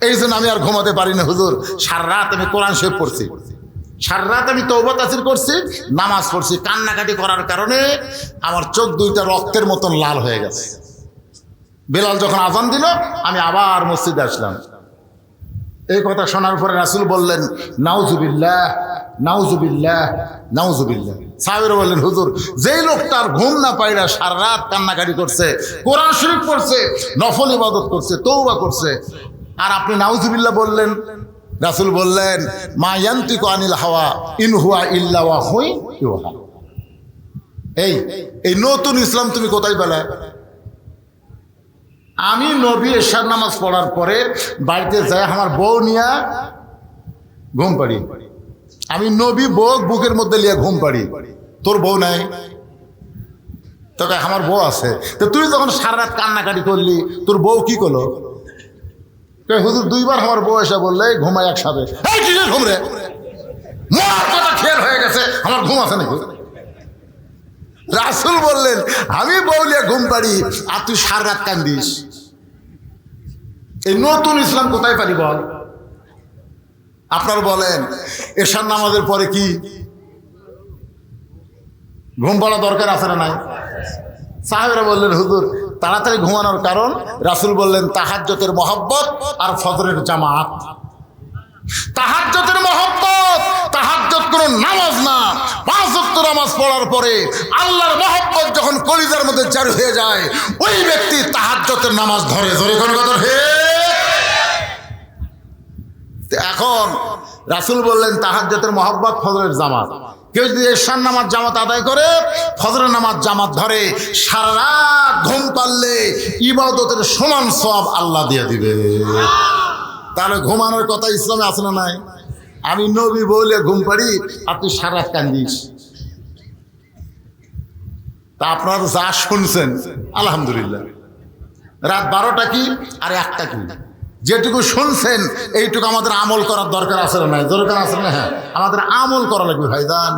এই জন্য আমি আর ঘুমাতে পারি না হুজুর। সারা রাত আমি কোরআন শরীফ পড়ছি, সারা রাত আমি তওবা তাসবিহ করছি, নামাজ পড়ছি, কান্নাকাটি করার কারণে আমার চোখ দুইটা রক্তের মতন লাল হয়ে গেছে। বেলাল যখন আযান দিল আমি আবার মসজিদে আসলাম। এই কথা শোনার পরে রাসূল বললেন, নাউজুবিল্লাহ নাউজুবিল্লাহ নাউজুবিল্লাহ। সাহাবীরা বললেন, হুজুর যেই লোকটার ঘুম না পাইরা সারা রাত কান্নাকাটি করছে, কোরআন শরীফ পড়ছে, নফল ইবাদত করছে, তওবা করছে, আর আপনি নাউজুবিল্লাহ বললেন? রাসূল বললেন, মা ইয়ান্তিকু আনিল হাওয়া ইন হুয়া ইল্লা ওয়াহয়ুন ইউহা। এই নতুন ইসলাম তুমি কোথায় পেলে? আমি নবী এশার নামাজ পড়ার পরে বাড়িতে যাই আমার বউ নিয়ে ঘুম পাড়ি। আমি নবী বউ বুকের মধ্যে নিয়ে ঘুম পাড়ি। তোর বউ নাই? তোকে আমার বউ আছে। তো তুই যখন সারা রাত কান্নাকাটি করলি, তোর বউ কি করলো? হুজুর 2 বার আমার বউ এসে বললে ঘুমাই একসাথে। ঘুম রে, খেয়াল হয়ে গেছে, আমার ঘুম আছে নাকি? রাসূল বললেন, আমি বউ নিয়ে ঘুম পাড়ি আর তুই সারা রাত কান্দিস। এই নতুন ইসলাম কোথায় পারি বল? আপনার বলেন, এশার নামাজের পরে কি ঘুম পড়া দরকার আছে না নাই? সাহাবীরা বললেন, হুজুর তাড়াতাড়ি ঘুমানোর কারণ? রাসূল বললেন, তাহাজ্জুদের মহব্বত আর ফজরের জামাত। তাহাজ্জুদের মহব্বত, তাহাজ্জুদ কোনো নামাজ না, 5 ওয়াক্ত নামাজ পড়ার পরে আল্লাহর মহব্বত যখন কলিজার মধ্যে জারি হয়ে যায়, ওই ব্যক্তি তাহাজ্জুদের নামাজ ধরে। ধরে কোন কথা? এখন রাসূল বললেন, তাহাজ্জুদের মহব্বত, ফজরের জামাত। কেউ যদি এশার নামাজ জামাত আদায় করে, ফজরের নামাজ জামাত ধরে, সারা রাত ঘুম পারলে ইবাদতের সমান সওয়াব আল্লাহ দিয়ে দিবে। তাহলে ঘুমানোর কথা ইসলামে আছে না নাই? আমি নবী বলে ঘুম পাড়ি আর তুই সারা রাত কান্দিস। তা আপনারা যা শুনছেন আলহামদুলিল্লাহ, রাত 12টা কি আর 1টা কি, যেটুকু শুনছেন এইটুকু আমাদের আমল করার দরকার আছে না নাই? দরকার আছে না? হ্যাঁ, আমাদের আমল করা লাগবে ভাইজান।